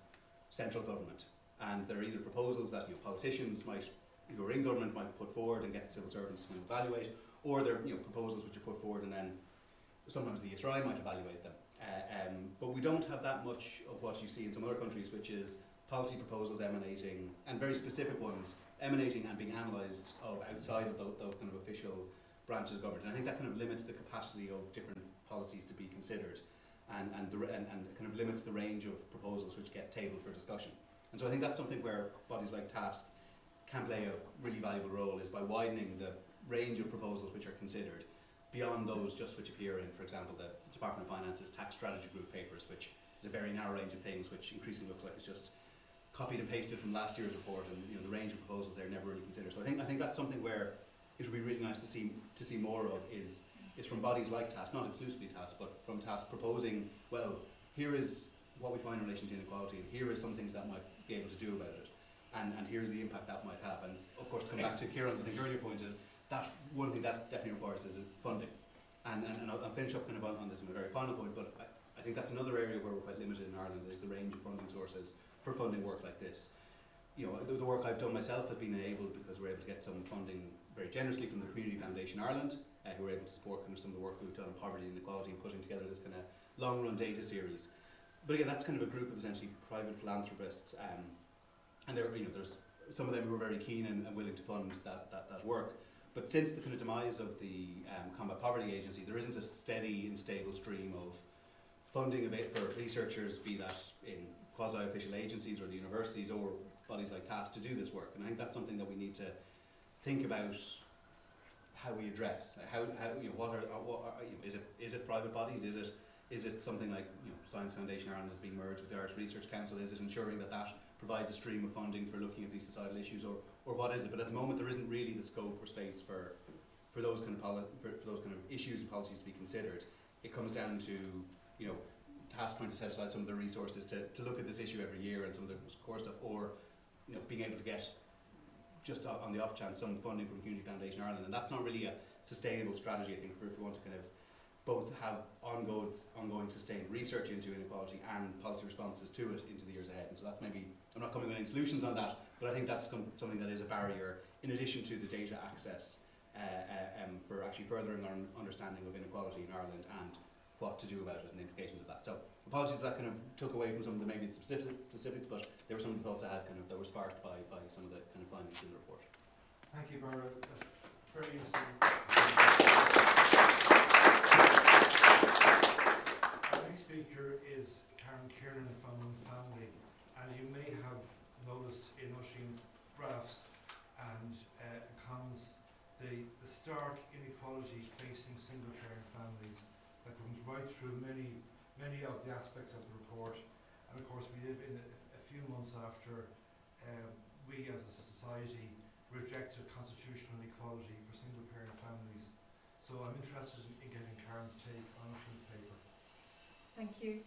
central government. And they're either proposals that politicians who are in government might put forward and get civil servants to evaluate, or they're proposals which are put forward and then sometimes the ESRI might evaluate them. But we don't have that much of what you see in some other countries, which is policy proposals emanating, and very specific ones, emanating and being analysed of outside of those kind of official branches of government. And I think that kind of limits the capacity of different policies to be considered, and kind of limits the range of proposals which get tabled for discussion. And so I think that's something where bodies like TASC can play a really valuable role, is by widening the range of proposals which are considered beyond those just which appear in, for example, the Department of Finance's tax strategy group papers, which is a very narrow range of things, which increasingly looks like it's just copied and pasted from last year's report, and the range of proposals they're never really considered. So I think that's something where it would be really nice to see more of, is from bodies like TASC, not exclusively TASC, but from TASC proposing, well, here is what we find in relation to inequality, and here is some things that might be able to do about it, and here's the impact that might have. And of course, to come back to Kieran's earlier point, is that one thing that definitely requires is funding. And I'll finish up kind of on this in a very final point, but I think that's another area where we're quite limited in Ireland, is the range of funding sources for funding work like this. The work I've done myself has been enabled because we're able to get some funding very generously from the Community Foundation Ireland, who are able to support kind of some of the work we've done on poverty and inequality and putting together this kind of long-run data series. But again, that's kind of a group of essentially private philanthropists, and there's some of them who are very keen and willing to fund that work. But since the kind of demise of the Combat Poverty Agency, there isn't a steady and stable stream of funding for researchers, be that in quasi-official agencies or the universities or bodies like TASC, to do this work. And I think that's something that we need to think about how we address. Is it private bodies? Is it something like Science Foundation Ireland is being merged with the Irish Research Council? Is it ensuring that provides a stream of funding for looking at these societal issues, or what is it? But at the moment, there isn't really the scope or space for those kind of issues and policies to be considered. It comes down to TASC trying to set aside some of the resources to look at this issue every year and some of the core stuff, or being able to get, just on the off chance, some funding from Community Foundation Ireland. And that's not really a sustainable strategy, I think, if we want to kind of both have ongoing sustained research into inequality and policy responses to it into the years ahead. And so that's maybe, I'm not coming with any solutions on that, but I think that's something that is a barrier, in addition to the data access, for actually furthering our understanding of inequality in Ireland and what to do about it and the implications of that. So apologies that kind of took away from some of the maybe specifics, but there were some of the thoughts I had that were sparked by some of the kind of findings in the report. Thank you, Barra. Very interesting. Our next speaker is Kiernan from Family, and you may have noticed in Oisin's graphs and comments the stark inequality facing single parent families that comes right through many many of the aspects of the report. And of course, we live in a few months after we as a society rejected constitutional equality for single parent families. So I'm interested in getting Karen's take on this paper. Thank you.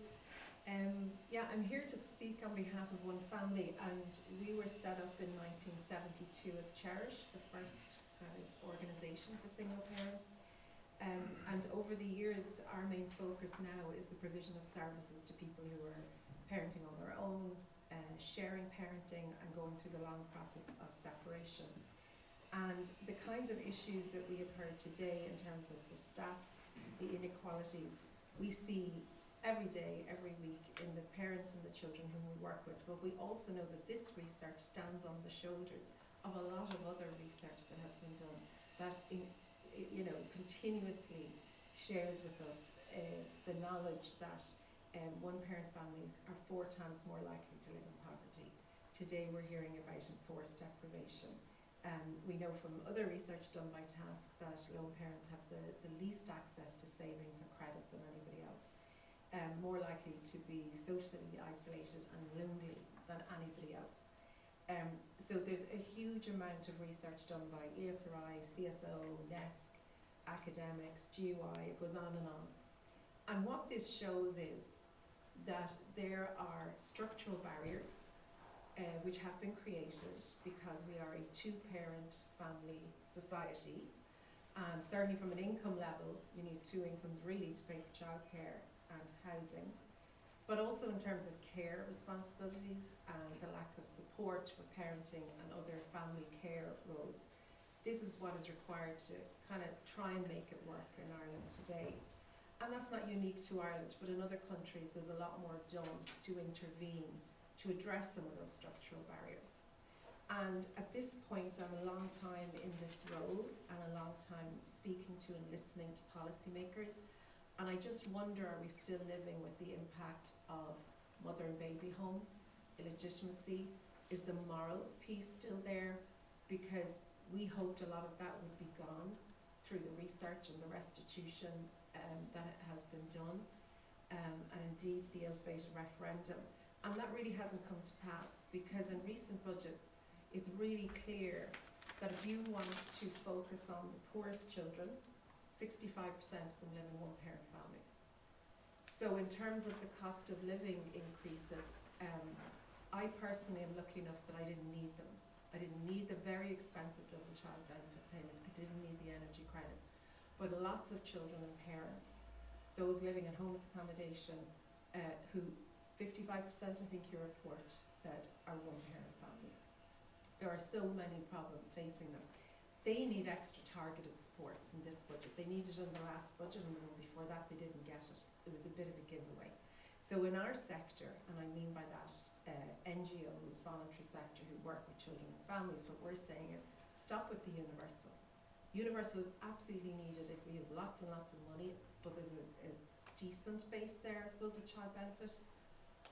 Yeah, I'm here to speak on behalf of one family, and we were set up in 1972 as Cherish, the first kind of organisation for single parents. And over the years, our main focus now is the provision of services to people who are parenting on their own, sharing parenting, and going through the long process of separation. And the kinds of issues that we have heard today in terms of the stats, the inequalities, we see every day, every week in the parents and the children whom we work with. But we also know that this research stands on the shoulders of a lot of other research that has been done that continuously shares with us the knowledge that one-parent families are 4 times more likely to live in poverty. Today we're hearing about enforced deprivation. We know from other research done by TASC that lone parents have the least access to savings and credit than anybody else, more likely to be socially isolated and lonely than anybody else. So there's a huge amount of research done by ESRI, CSO, NESC, academics, GUI, it goes on. And what this shows is that there are structural barriers which have been created because we are a 2-parent family society, and certainly from an income level you need 2 incomes really to pay for childcare and housing, but also in terms of care responsibilities and the lack of support for parenting and other family care roles. This is what is required to kind of try and make it work in Ireland today. And that's not unique to Ireland, but in other countries there's a lot more done to intervene, to address some of those structural barriers. And at this point, I'm a long time in this role and a long time speaking to and listening to policymakers. And I just wonder, are we still living with the impact of mother and baby homes, illegitimacy? Is the moral piece still there? Because we hoped a lot of that would be gone through the research and the restitution that has been done, and indeed the ill-fated referendum. And that really hasn't come to pass, because in recent budgets it's really clear that if you want to focus on the poorest children, 65% of them live in one-parent families. So in terms of the cost of living increases, I personally am lucky enough that I didn't need them. I didn't need the very expensive double child benefit payment. I didn't need the energy credits. But lots of children and parents, those living in homeless accommodation, who 55% I think your report said are one-parent families. There are so many problems facing them. They need extra targeted supports in this budget. They needed it in the last budget, and the one before that they didn't get it. It was a bit of a giveaway. So in our sector, and I mean by that NGOs, voluntary sector who work with children and families, what we're saying is stop with the universal. Universal is absolutely needed if we have lots and lots of money, but there's a decent base there, I suppose, with child benefit.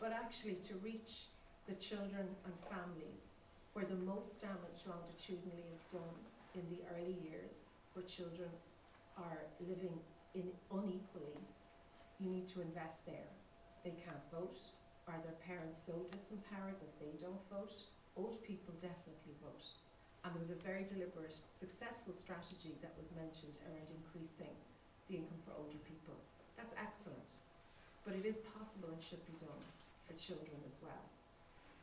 But actually to reach the children and families where the most damage longitudinally is done in the early years, where children are living unequally, you need to invest there. They can't vote. Are their parents so disempowered that they don't vote? Old people definitely vote. And there was a very deliberate, successful strategy that was mentioned around increasing the income for older people. That's excellent. But it is possible and should be done for children as well.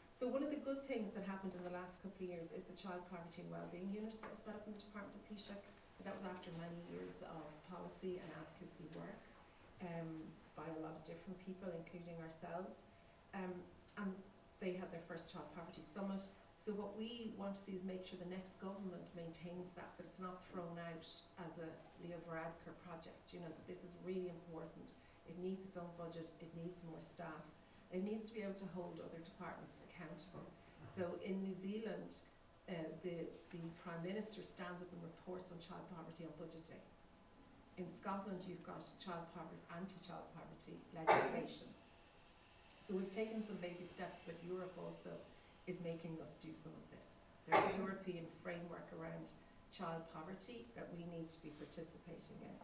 So one of the good things that happened in the last couple of years is the Child Poverty and Wellbeing Unit that was set up in the Department of Taoiseach. That was after many years of policy and advocacy work by a lot of different people, including ourselves. And they had their first Child Poverty Summit. So what we want to see is make sure the next government maintains that it's not thrown out as a Leo Varadkar project, you know, that this is really important. It needs its own budget, it needs more staff, it needs to be able to hold other departments accountable. So in New Zealand, the Prime Minister stands up and reports on child poverty on budget day. In Scotland, you've got child poverty, anti-child poverty legislation. So we've taken some baby steps, but Europe also is making us do some of this. There's a European framework around child poverty that we need to be participating in.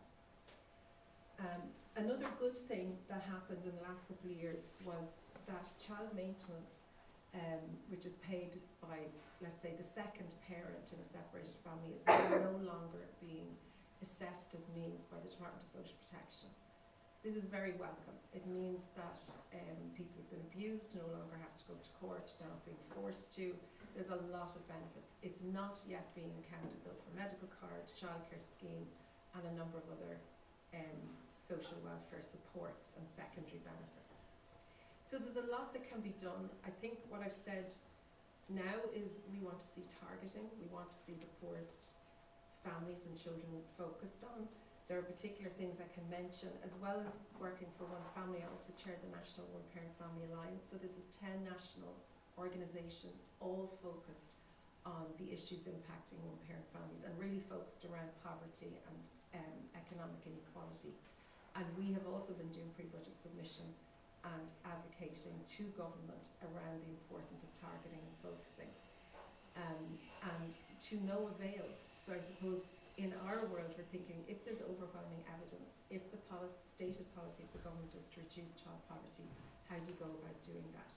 Another good thing that happened in the last couple of years was that child maintenance, which is paid by, let's say, the second parent in a separated family, is now no longer being assessed as means by the Department of Social Protection. This is very welcome. It means that people who've been abused no longer have to go to court, they're not being forced to. There's a lot of benefits. It's not yet being counted though for medical card, childcare scheme, and a number of other social welfare supports and secondary benefits. So there's a lot that can be done. I think what I've said now is we want to see targeting. We want to see the poorest families and children focused on. There are particular things I can mention, as well as working for One Family. I also chair the National One Parent Family Alliance. So this is 10 national organisations, all focused on the issues impacting one-parent families and really focused around poverty and economic inequality. And we have also been doing pre-budget submissions and advocating to government around the importance of targeting and focusing. And to no avail. So I suppose in our world we're thinking, if there's overwhelming evidence, if the stated policy of the government is to reduce child poverty, how do you go about doing that?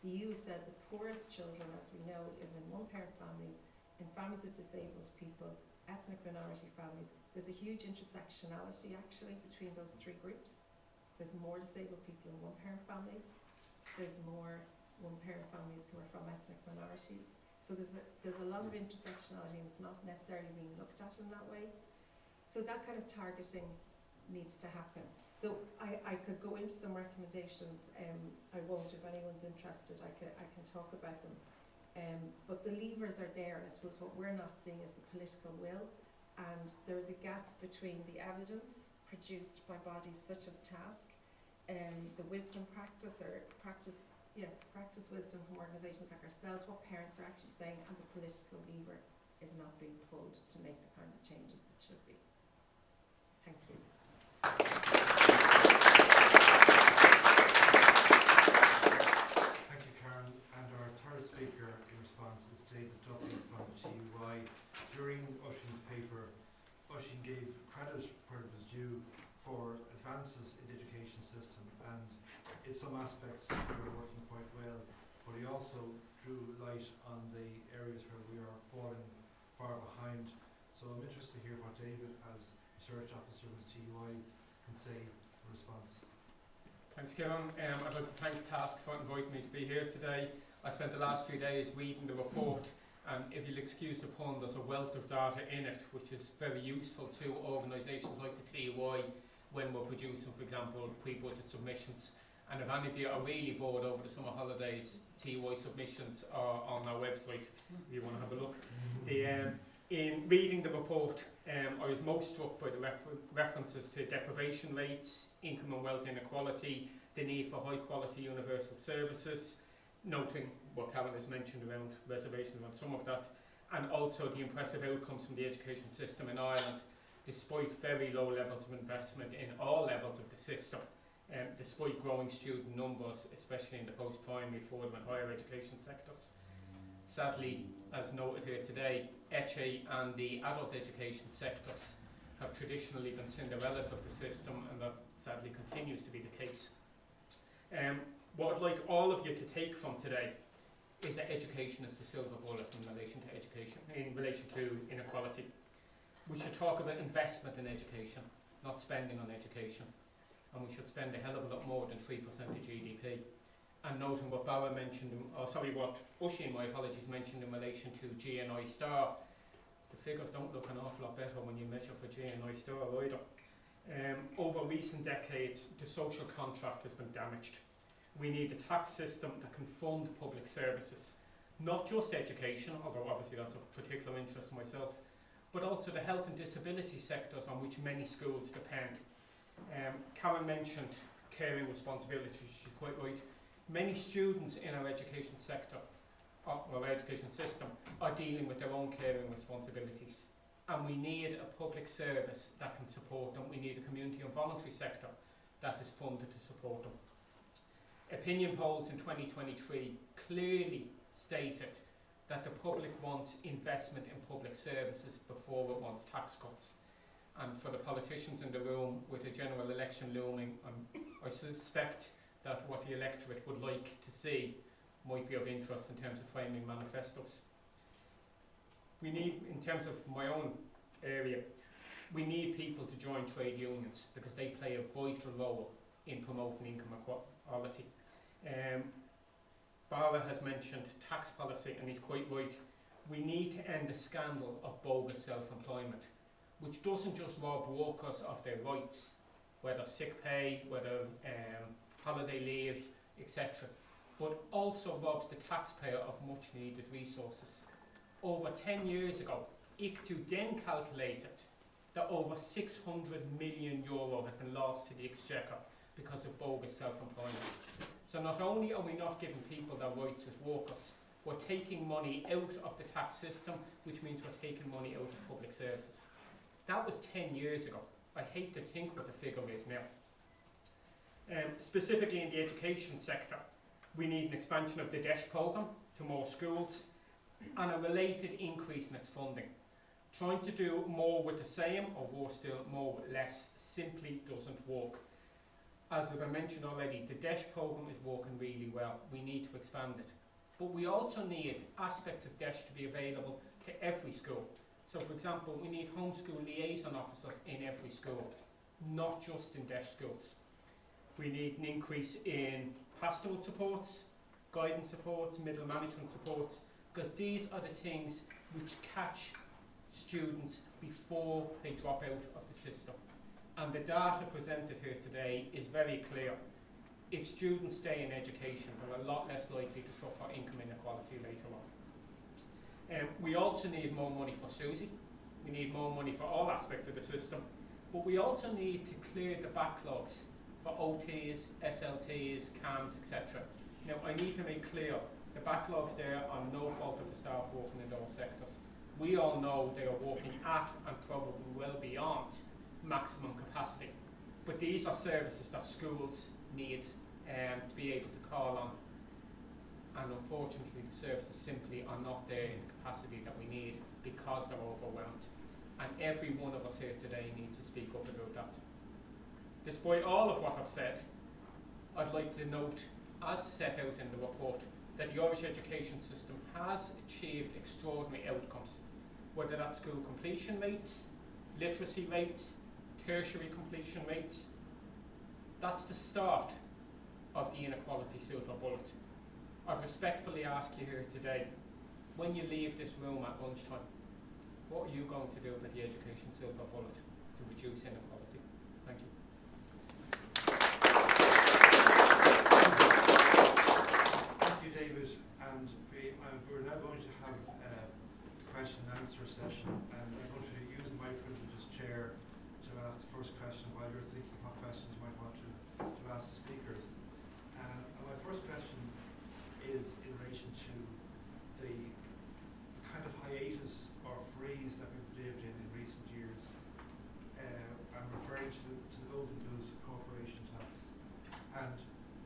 The EU said the poorest children, as we know, live in one-parent families, in families of disabled people, ethnic minority families. There's a huge intersectionality actually between those three groups. There's more disabled people in one-parent families. There's more one-parent families who are from ethnic minorities. So there's a lot of intersectionality, and it's not necessarily being looked at in that way. So that kind of targeting needs to happen. So I could go into some recommendations. I won't. If anyone's interested, I can talk about them. But the levers are there, and I suppose what we're not seeing is the political will, and there is a gap between the evidence produced by bodies such as TASC, the wisdom practice wisdom from organisations like ourselves, what parents are actually saying, and the political lever is not being pulled to make the kinds of changes that should be. Thank you. Thank you, Karen. And our third speaker in response is David Duffy from TUI. During Oisín's paper, Oisín gave credit where it was due for advances in the education system, and in some aspects we are working quite well, but he also drew light on the areas where we are falling far behind. So I'm interested to hear what David, as research officer with TUI, can say in response. Thanks, Kiernan. I'd like to thank TASC for inviting me to be here today. I spent the last few days reading the report, and if you'll excuse the pun, there's a wealth of data in it which is very useful to organisations like the TUI when we're producing, for example, pre-budget submissions. And if any of you are really bored over the summer holidays, TUI submissions are on our website if you want to have a look. In reading the report, I was most struck by the references to deprivation rates, income and wealth inequality, the need for high quality universal services, noting what Karen has mentioned around reservations on some of that, and also the impressive outcomes from the education system in Ireland, despite very low levels of investment in all levels of the system. Despite growing student numbers, especially in the post-primary, further and higher education sectors. Sadly, as noted here today, ECHE and the adult education sectors have traditionally been Cinderellas of the system, and that sadly continues to be the case. What I'd like all of you to take from today is that education is the silver bullet in relation to education, in relation to inequality. We should talk about investment in education, not spending on education. And we should spend a hell of a lot more than 3% of GDP. And noting what Barra mentioned, what Oisín, my apologies, mentioned in relation to GNI star, the figures don't look an awful lot better when you measure for GNI star either. Over recent decades, the social contract has been damaged. We need a tax system that can fund public services, not just education, although obviously that's of particular interest to myself, but also the health and disability sectors on which many schools depend. Karen mentioned caring responsibility, she's quite right. Many students in our education sector, or our education system, are dealing with their own caring responsibilities. And we need a public service that can support them. We need a community and voluntary sector that is funded to support them. Opinion polls in 2023 clearly stated that the public wants investment in public services before it wants tax cuts. And for the politicians in the room, with a general election looming, I suspect that what the electorate would like to see might be of interest in terms of framing manifestos. We need, in terms of my own area, we need people to join trade unions because they play a vital role in promoting income equality. Barra has mentioned tax policy, and he's quite right. We need to end the scandal of bogus self-employment, which doesn't just rob workers of their rights, whether sick pay, whether holiday leave, etc., but also robs the taxpayer of much needed resources. Over 10 years ago, ICTU then calculated that over €600 million had been lost to the Exchequer because of bogus self-employment. So not only are we not giving people their rights as workers, we're taking money out of the tax system, which means we're taking money out of public services. That was 10 years ago. I hate to think what the figure is now. Specifically in the education sector, we need an expansion of the DESH programme to more schools and a related increase in its funding. Trying to do more with the same, or worse still, more with less, simply doesn't work. As I mentioned already, the DESH programme is working really well. We need to expand it. But we also need aspects of DESH to be available to every school. So for example, we need homeschool liaison officers in every school, not just in DESH schools. We need an increase in pastoral supports, guidance supports, middle management supports, because these are the things which catch students before they drop out of the system. And the data presented here today is very clear. If students stay in education, they're a lot less likely to suffer income inequality later on. We also need more money for SUSI. We need more money for all aspects of the system. But we also need to clear the backlogs for OTs, SLTs, CAMs, etc. Now, I need to make clear the backlogs there are no fault of the staff working in those sectors. We all know they are working at and probably well beyond maximum capacity. But these are services that schools need to be able to call on. And unfortunately, the services simply are not there in the capacity that we need because they're overwhelmed. And every one of us here today needs to speak up about that. Despite all of what I've said, I'd like to note, as set out in the report, that the Irish education system has achieved extraordinary outcomes, whether that's school completion rates, literacy rates, tertiary completion rates. That's the start of the inequality silver bullet. I'd respectfully ask you here today, when you leave this room at lunchtime, what are you going to do about the education silver bullet to reduce inequality? Thank you. Thank you, David. And we're now going to have a question and answer session, and I'm going to use my privilege as chair to ask the first question while you're thinking what questions you might want to ask the speakers. And my first question is in relation to the kind of hiatus or freeze that we've lived in recent years. I'm referring to the golden goose corporation tax. And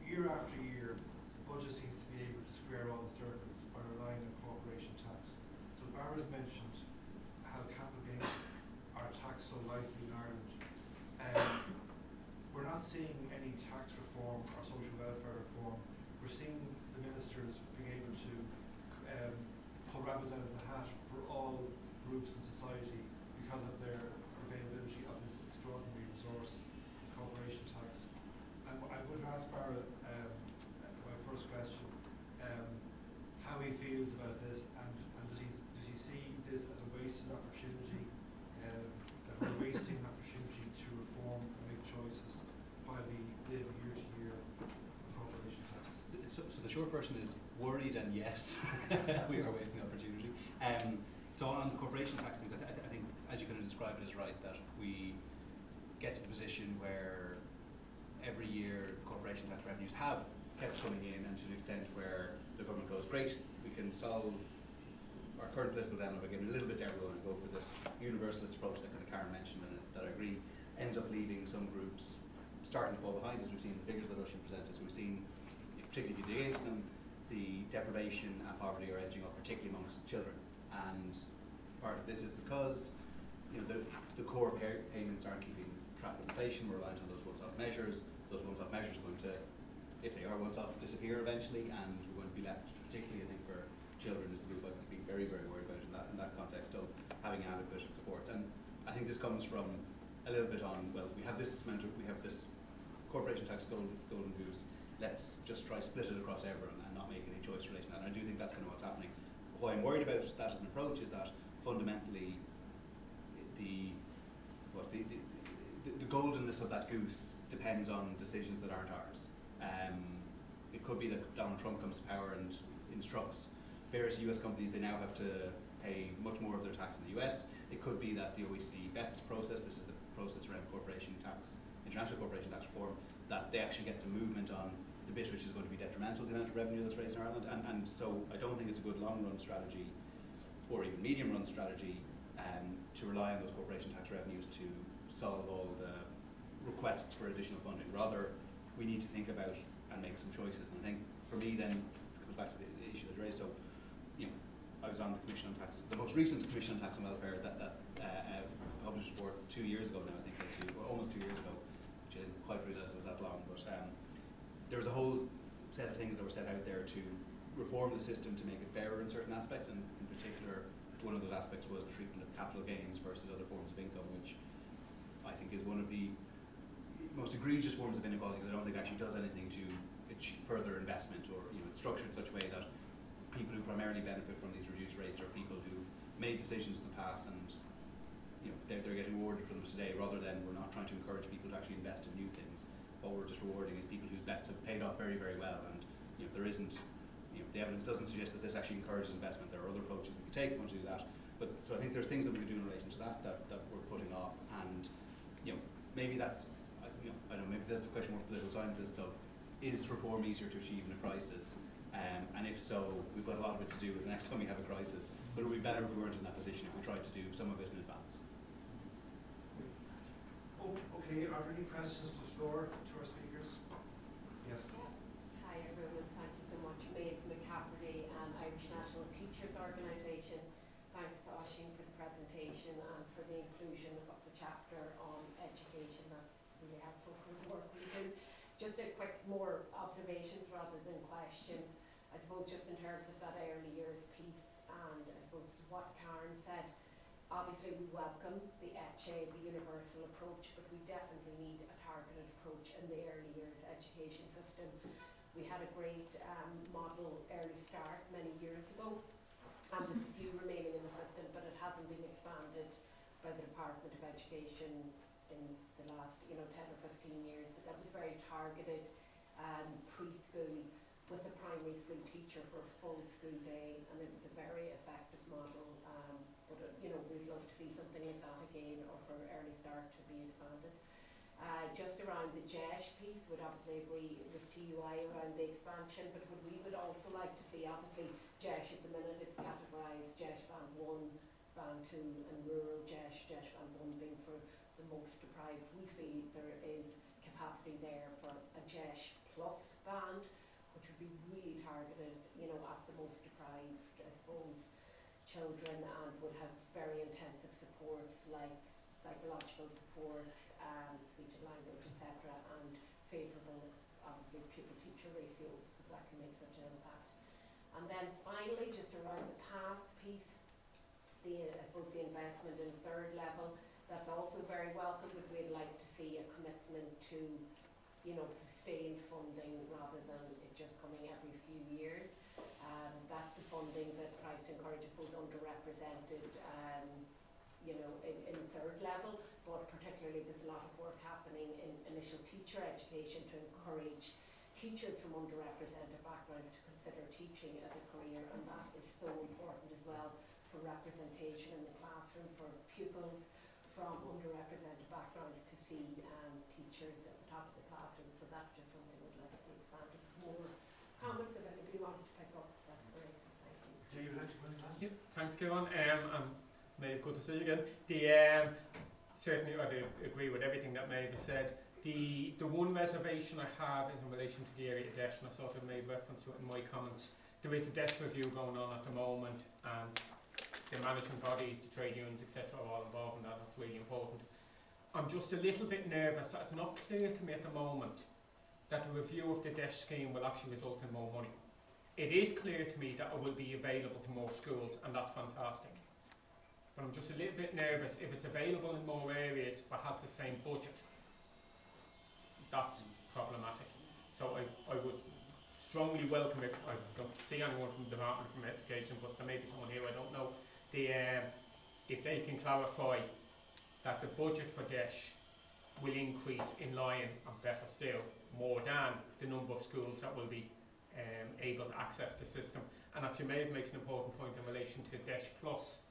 year after year, the budget seems to be able to square all the circles by relying on corporation tax. So Barra's mentioned how capital gains are taxed so lightly in Ireland. We're not seeing any tax reform or social welfare reform. We're seeing the ministers being able to pull rabbits out of the hat for all groups in society because of their availability of this extraordinary resource, corporation tax. And I would ask Barra, my first question, how he feels about this, and does he see this as a wasted opportunity, that we're wasting an opportunity to reform and make choices while we live year to year with corporation tax? So the short version is worried and yes, we are wasting opportunity. So on the corporation tax things, I think as you kind of describe it is right, that we get to the position where every year corporation tax revenues have kept coming in, and to the extent where the government goes, great, we can solve our current political dilemma by giving a little bit there and go for this universalist approach that kind of Karen mentioned, and that I agree, ends up leaving some groups starting to fall behind, as we've seen in the figures that Oisin presented. So we've seen, particularly if you dig into them, the deprivation and poverty are edging up, particularly amongst children. And part of this is because the core payments aren't keeping track of inflation. We're reliant on those once-off measures. Those once-off measures are going to, if they are once-off, disappear eventually, and we're going to be left, particularly I think for children, is the group I've been very, very worried about in that context of having adequate supports. And I think this comes from a little bit on, well, we have this corporation tax golden goose. Let's just try split it across everyone and not make any choice relating to that. And I do think that's kind of what's happening. Why I'm worried about that as an approach is that fundamentally the goldenness of that goose depends on decisions that aren't ours. It could be that Donald Trump comes to power and instructs various US companies they now have to pay much more of their tax in the US. It could be that the OECD BEPS process, this is the process around corporation tax, international corporation tax reform, that they actually get some movement on the bit which is going to be detrimental to the amount of revenue that's raised in Ireland. And so I don't think it's a good long-run strategy or even medium-run strategy to rely on those corporation tax revenues to solve all the requests for additional funding. Rather, we need to think about and make some choices. And I think for me then, it comes back to the issue that you raised. So, I was on the Commission on Tax, the most recent Commission on Tax and Welfare that published reports 2 years ago now, I think that's almost 2 years ago, which I didn't quite realise it was that long, but there was a whole set of things that were set out there to reform the system to make it fairer in certain aspects, and in particular, one of those aspects was the treatment of capital gains versus other forms of income, which I think is one of the most egregious forms of inequality, because I don't think it actually does anything to achieve further investment, or it's structured in such a way that people who primarily benefit from these reduced rates are people who've made decisions in the past and they're getting rewarded for them today, rather than we're not trying to encourage people to actually invest in new things. What we're just rewarding is people whose bets have paid off very, very well, and there isn't, the evidence doesn't suggest that this actually encourages investment. There are other approaches we could take to do that, but so I think there's things that we could do in relation to that we're putting off, and maybe that, I don't know, maybe that's a question more for political scientists of, is reform easier to achieve in a crisis? And if so, we've got a lot of it to do with the next time we have a crisis, but it would be better if we weren't in that position, if we tried to do some of it in advance. Okay, are there any questions to the floor to our speakers? Yes. Hi everyone, thank you so much. Maeve McCafferty, Irish National Teachers Organisation. Thanks to Oisín for the presentation and for the inclusion of the chapter on education. That's really helpful for the work we do. Just a quick, more observations rather than questions. I suppose just in terms of that early years piece, and I suppose to what Karen said, obviously we welcome the ECHE, the universal approach, but we definitely need a targeted approach in the early years education system. We had a great model, Early Start, many years ago, and there's a few remaining in the system, but it hasn't been expanded by the Department of Education in the last 10 or 15 years, but that was very targeted preschool with a primary school teacher for a full school day, and it was a very effective model. But we'd love to see something like that again, or for Early Start to be expanded. Just around the JESH piece, would obviously agree with PUI around the expansion, but what we would also like to see, obviously JESH at the minute it's categorised JESH Band 1, Band 2 and rural JESH Band 1 being for the most deprived. We feel there is capacity there for a JESH plus band, which would be really targeted, at the most deprived, I suppose, children, and would have very intensive supports like psychological supports, speech and language, etc., and favourable, obviously, pupil-teacher ratios, because that can make such an impact. And then finally, just around the PASC piece, I suppose the investment in third level, that's also very welcome, but we'd like to see a commitment to, sustained funding rather than it just coming every few years. That's the funding that tries to encourage, I suppose, underrepresented, in third level, but particularly there's a lot of work happening in initial teacher education to encourage teachers from underrepresented backgrounds to consider teaching as a career, and that is so important as well for representation in the classroom, for pupils from underrepresented backgrounds to see teachers at the top of the classroom. So that's just something we'd like to see expanded. More comments if anybody wants to pick up, that's great. Thank you. David, would you mind that? Yeah, thanks, Kiernan. Maeve, good to see you again. Certainly I agree with everything that Maeve has said. The one reservation I have is in relation to the area of debt, and I sort of made reference to it in my comments. There is a debt review going on at the moment, and the management bodies, the trade unions, etc. are all involved in that. That's really important. I'm just a little bit nervous that it's not clear to me at the moment that the review of the DESH scheme will actually result in more money. It is clear to me that it will be available to more schools, and that's fantastic. But I'm just a little bit nervous if it's available in more areas but has the same budget. That's problematic. So I would strongly welcome it. I don't see anyone from the Department of Education, but there may be someone here, I don't know. If they can clarify that the budget for DESH will increase in line, and better still, more than the number of schools that will be able to access the system. And actually Maeve makes an important point in relation to DESH Plus.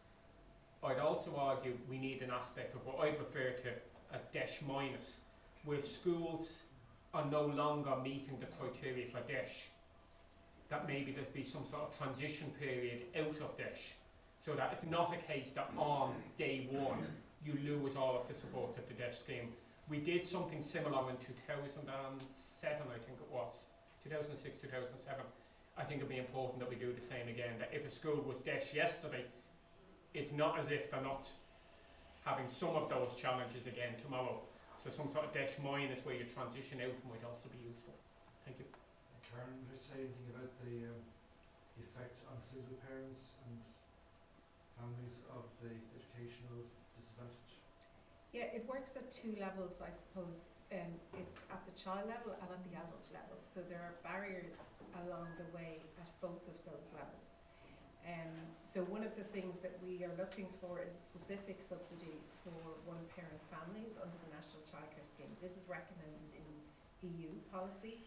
I'd also argue we need an aspect of what I'd refer to as DESH minus, where schools are no longer meeting the criteria for DESH, that maybe there'd be some sort of transition period out of DESH, so that it's not a case that on day one you lose all of the supports of the DESH scheme. We did something similar in 2007, I think it was, 2006, 2007. I think it'd be important that we do the same again, that if a school was DESH yesterday, it's not as if they're not having some of those challenges again tomorrow. So some sort of DESH minus where you transition out might also be useful. Thank you. Karen, would you say anything about the effect on single parents and families of the educational disadvantage? Yeah, it works at two levels, I suppose. It's at the child level and at the adult level. So there are barriers along the way at both of those levels. So one of the things that we are looking for is a specific subsidy for one-parent families under the National Childcare Scheme. This is recommended in EU policy,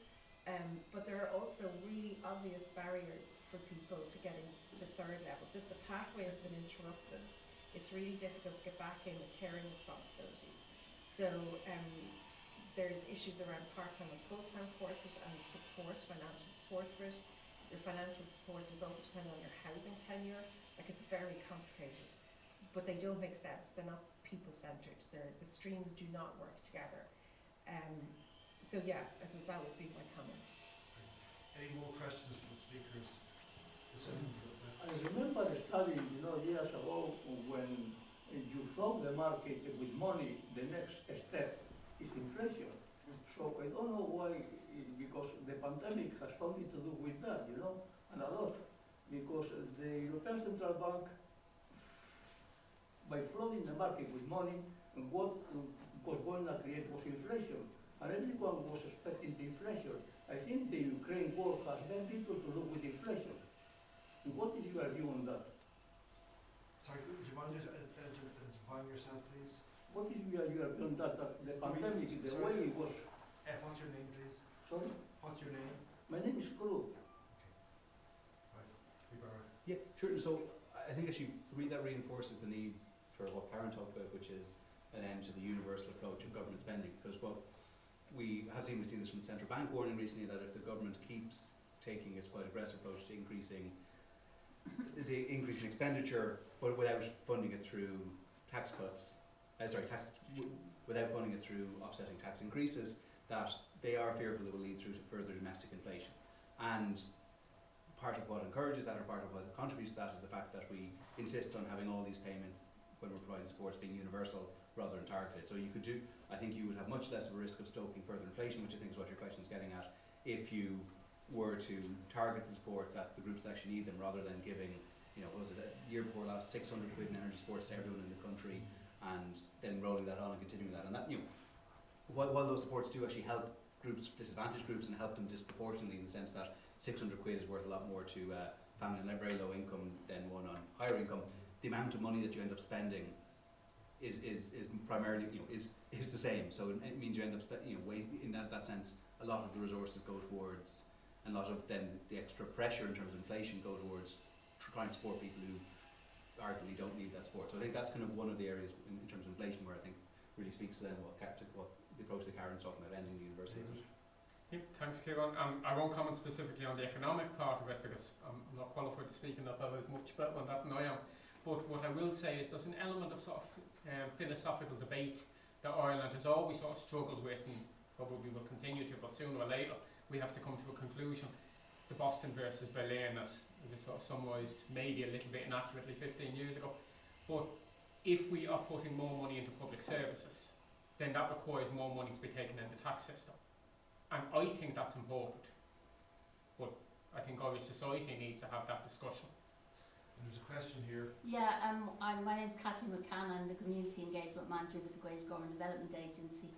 but there are also really obvious barriers for people to get into third level. So if the pathway has been interrupted, it's really difficult to get back in with caring responsibilities. So there's issues around part-time and full-time courses and support, financial support for it. Your financial support is also dependent on your housing tenure. Like, it's very complicated, but they don't make sense. They're not people-centred. The streams do not work together. So yeah, I suppose that would be my comment. Any more questions from the speakers? I remember a study, years ago, when you flood the market with money, the next step is inflation. So I don't know why, because the pandemic has something to do with that, and a lot. Because the European Central Bank, by flooding the market with money, what was going to create was inflation. And everyone was expecting the inflation. I think the Ukraine war has very little to do with inflation. What is your view on that? Sorry, would you mind to define yourself, please? What is your view on that? The pandemic, the way it was. What's your name, please? Sorry? What's your name? My name is Kru. Barra. Yeah, sure. So I think actually for me that reinforces the need for what Karen talked about, which is an end to the universal approach of government spending. Because what we have seen, we've seen this from the central bank warning recently, that if the government keeps taking its quite aggressive approach to increasing expenditure, but without funding it through tax cuts, without funding it through offsetting tax increases, that they are fearful it will lead through to further domestic inflation. And part of what encourages that, or part of what contributes to that, is the fact that we insist on having all these payments when we're providing supports being universal rather than targeted. So you could do, I think you would have much less of a risk of stoking further inflation, which I think is what your question is getting at, if you were to target the supports at the groups that actually need them, rather than giving, what was it, a year before last, 600 quid in energy supports to everyone in the country, and then rolling that on and continuing that. And that, while those supports do actually help groups, disadvantaged groups, and help them disproportionately, in the sense that 600 quid is worth a lot more to family on very low income than one on higher income, the amount of money that you end up spending is primarily, is the same. So it means you end up in that sense, a lot of the resources go towards, and a lot of then the extra pressure in terms of inflation go towards trying to support people who arguably don't need that support. So I think that's kind of one of the areas in terms of inflation where I think really speaks to then what the approach that Karen's talking about, ending the universities. Thanks, Kieran. I won't comment specifically on the economic part of it, because I'm not qualified to speak on that. That is much better on that than I am. But what I will say is there's an element of sort of philosophical debate that Ireland has always sort of struggled with, and probably will continue to, but sooner or later we have to come to a conclusion. the Boston versus Berlin, as it was sort of summarised maybe a little bit inaccurately 15 years ago. But if we are putting more money into public services, then that requires more money to be taken in the tax system. And I think that's important. But I think Irish society needs to have that discussion. And there's a question here. Yeah, my name's Cathy McCann. I'm the Community Engagement Manager with the Greater Government Development Agency.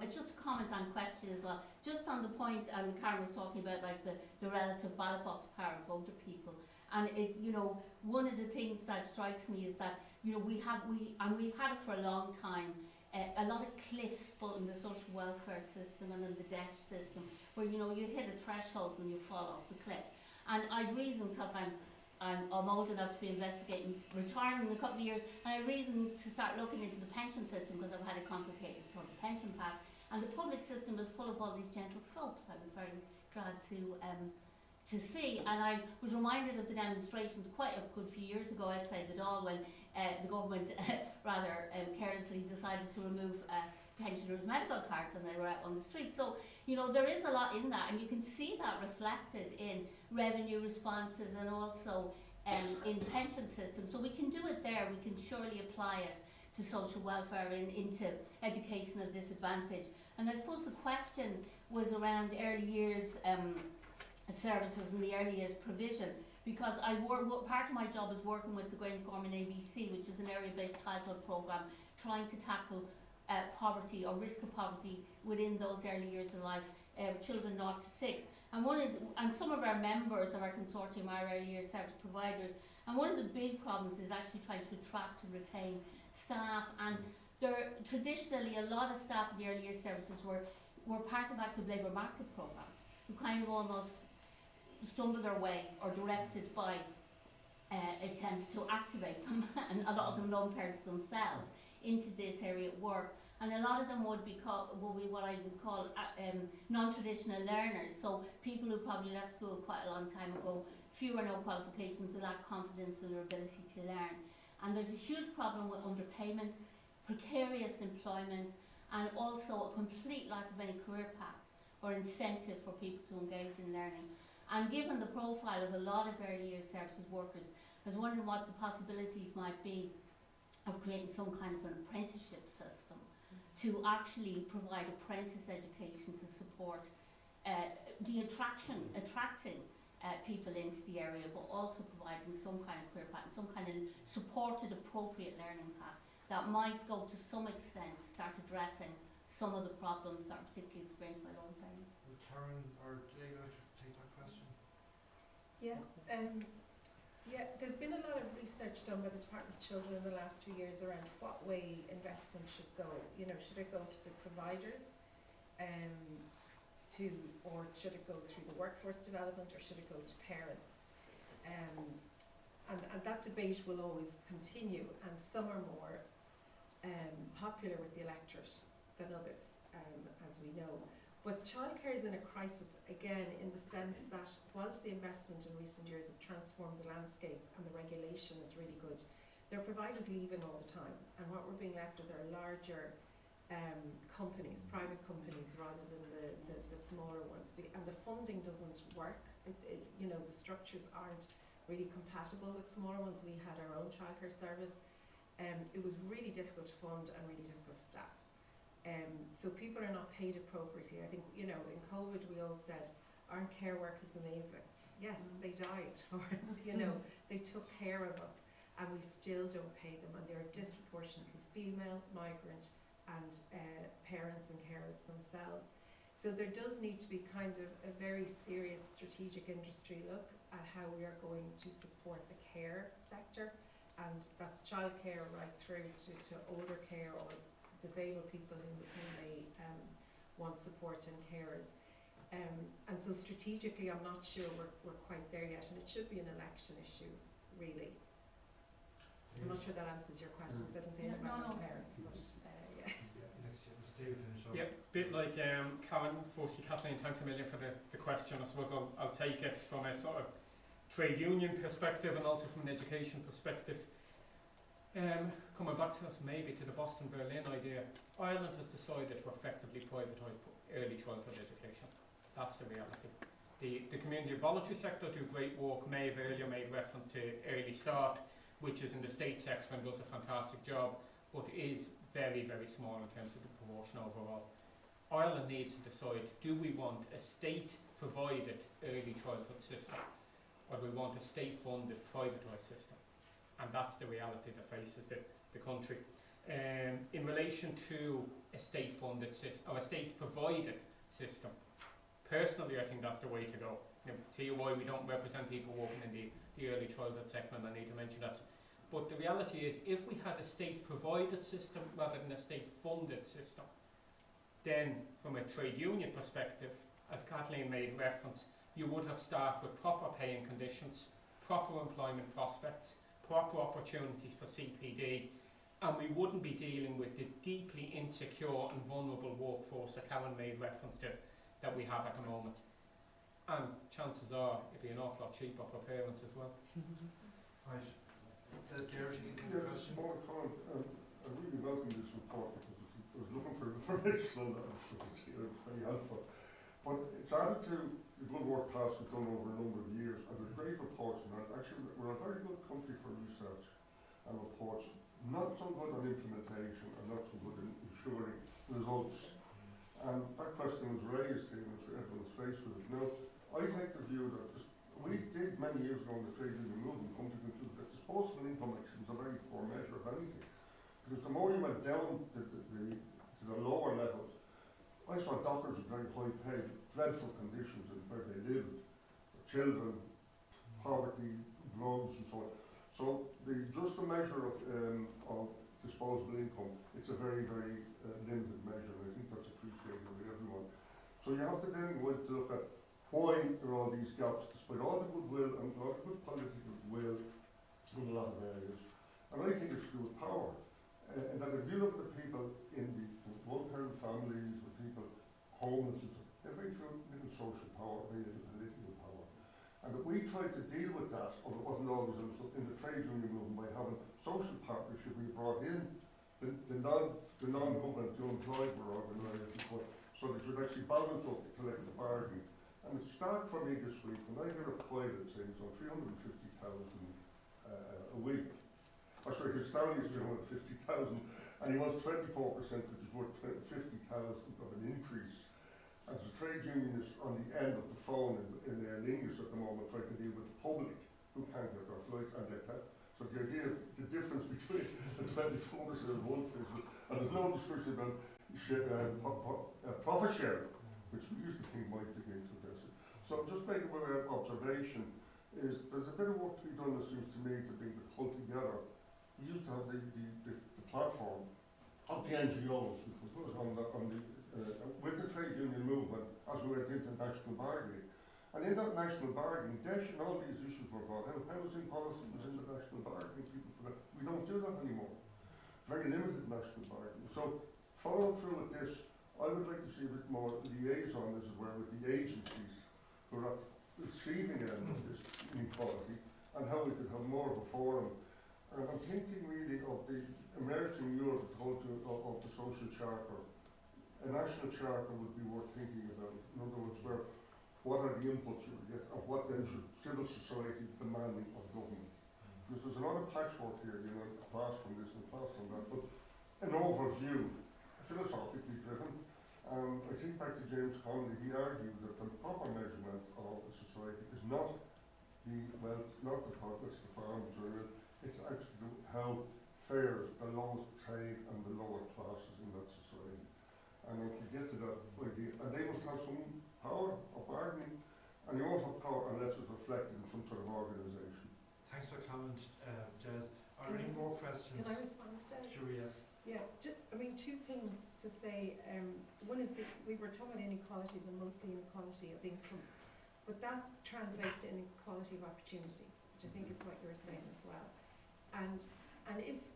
Just a comment on question as well. Just on the point, Karen was talking about like the relative ballot box power of older people. And it, you know, one of the things that strikes me is that, you know, we've had it for a long time, a lot of cliffs both in the social welfare system and in the debt system, where, you know, you hit a threshold when you fall off the cliff. And I'd reason, because I'm old enough to be investigating retirement in a couple of years, and I have reason to start looking into the pension system because I've had a complicated sort of pension path. And the public system is full of all these gentle slopes. I was very glad to see, and I was reminded of the demonstrations quite a good few years ago outside the Dáil when the government rather carelessly decided to remove pensioners' medical cards and they were out on the street. So, you know, there is a lot in that, and you can see that reflected in revenue responses and also in pension systems. So we can do it there, we can surely apply it to social welfare into education of disadvantage. And I suppose the question was around early years services and the early years provision, because part of my job is working with the Grange Gorman ABC, which is an area-based childhood programme trying to tackle poverty or risk of poverty within those early years of life, children 0 to 6. And some of our members of our consortium are early years service providers, and one of the big problems is actually trying to attract and retain staff. And there traditionally a lot of staff in the early years services were part of active labour market programmes, who kind of almost stumble their way or directed by attempts to activate them, and a lot of them lone parents themselves, into this area of work. And a lot of them would be what I would call non-traditional learners, so people who probably left school quite a long time ago, few or no qualifications, who lack confidence in their ability to learn. And there's a huge problem with underpayment, precarious employment, and also a complete lack of any career path or incentive for people to engage in learning. And given the profile of a lot of early years services workers, I was wondering what the possibilities might be of creating some kind of an apprenticeship system to actually provide apprentice education to support the attracting people into the area, but also providing some kind of career path, some kind of supported appropriate learning path that might go to some extent start addressing some of the problems that are particularly experienced by lone parents. Will Karen or Jay like to take that question? Yeah, there's been a lot of research done by the Department of Children in the last few years around what way investment should go. You know, should it go to the providers, or should it go through the workforce development, or should it go to parents? And that debate will always continue, and some are more popular with the electorate than others, as we know. But childcare is in a crisis again, in the sense that whilst the investment in recent years has transformed the landscape and the regulation is really good, there are providers leaving all the time, and what we're being left with are larger companies, private companies, rather than the smaller ones. And the funding doesn't work. You know, the structures aren't really compatible with smaller ones. We had our own childcare service. It was really difficult to fund and really difficult to staff. So people are not paid appropriately. I think, you know, in COVID we all said, aren't care workers amazing? Yes, they died for us, you know, they took care of us, and we still don't pay them, and they're disproportionately female, migrant, and parents and carers themselves. So there does need to be kind of a very serious strategic industry look at how we are going to support the care sector, and that's childcare right through to older care or disabled people who may want support and carers. And so strategically, I'm not sure we're quite there yet, and it should be an election issue, really. I'm not sure that answers your question, because I didn't say anything about parents, but yeah. Next year, Mr. David finish off. Yeah, bit like Karen, firstly, Kathleen, thanks a million for the question. I suppose I'll take it from a sort of trade union perspective and also from an education perspective. Coming back to us maybe to the Boston-Berlin idea, Ireland has decided to effectively privatise early childhood education. That's the reality. The community and voluntary sector do great work. Maeve earlier made reference to Early Start, which is in the state sector and does a fantastic job, but is very, very small in terms of the proportion overall. Ireland needs to decide, do we want a state-provided early childhood system, or do we want a state-funded privatised system? And that's the reality that faces the country. In relation to a state-funded system, or a state-provided system, personally, I think that's the way to go. Now, TUI, we don't represent people working in the early childhood sector, and I need to mention that. But the reality is, if we had a state-provided system rather than a state-funded system, then from a trade union perspective, as Kathleen made reference, you would have staff with proper pay and conditions, proper employment prospects, proper opportunities for CPD, and we wouldn't be dealing with the deeply insecure and vulnerable workforce that Karen made reference to that we have at the moment. And chances are it'd be an awful lot cheaper for parents as well. Right. Says Gary, you think Yeah, just a small comment. I really welcome this report because I was looking for information on that, so it was very helpful. But it's added to the good work TASC has done over a number of years, and there's great reports on that. Actually, we're a very good country for research and reports. Not so good on implementation and not so good in ensuring results. And that question was raised here, and everyone's faced with it. Now, I take the view that we did many years ago in the trade union movement come to the conclusion that disposable income actually was a very poor measure of anything. Because the more you went down to the lower levels, I saw doctors with very high pay, dreadful conditions in where they lived, children, poverty, drugs and so on. So just the measure of disposable income, it's a very, very limited measure, and I think that's appreciated by everyone. So you have to then look at why there are all these gaps, despite all the goodwill and a lot of good political will in a lot of areas. And I think it's to do with power. And that if you look at the people in the one-parent families, the people homeless, they're very little social power, very little political power. And that we tried to deal with that, or it wasn't always in the trade union movement, by having social partnership. We brought in the non-government, the unemployed were organised, so that you'd actually balance up the collective bargaining. And it started for me this week, when I hear a pilot saying he's on 350,000 a week. Or sorry, his salary is 350,000, and he wants 24%, which is worth 50,000 of an increase. And the trade unionists on the end of the phone in their lingus at the moment trying to deal with the public who can't get their flights and their so the idea, the difference between the 24% in one place, and there's no discussion about profit sharing, which we used to think might begin to this. So just making an observation is there's a bit of work to be done, it seems to me, to bring the whole together. We used to have the platform of the NGOs, which was with the trade union movement as we went into national bargaining. And in that national bargaining, and all these issues were brought out. Housing policy was in the national bargaining, people for that. We don't do that anymore. Very limited national bargaining. So following through with this, I would like to see a bit more liaison, as it were, with the agencies who are at the receiving end of this inequality, and how we could have more of a forum. And I'm thinking really of the emerging Europe of the social charter. A national charter would be worth thinking about. In other words, what are the inputs you would get, and what then should civil society be demanding of government? Because there's a lot of patchwork here, apart from this and apart from that, but an overview, philosophically driven. I think back to James Connolly, he argued that the proper measurement of a society is not the wealth, not the profits, the farms, it's actually how fares the lowest trade and the lower classes in that society. And if you get to that idea, and they must have some power of bargaining, and you won't have power unless it's reflected in some sort of organisation. Thanks for comment, Jez. Are there any more questions? Can I respond to that? Sure, yes. Yeah, two things to say. One is that we were talking about inequalities, and mostly inequality of income, but that translates to inequality of opportunity, which I think is what you were saying as well. And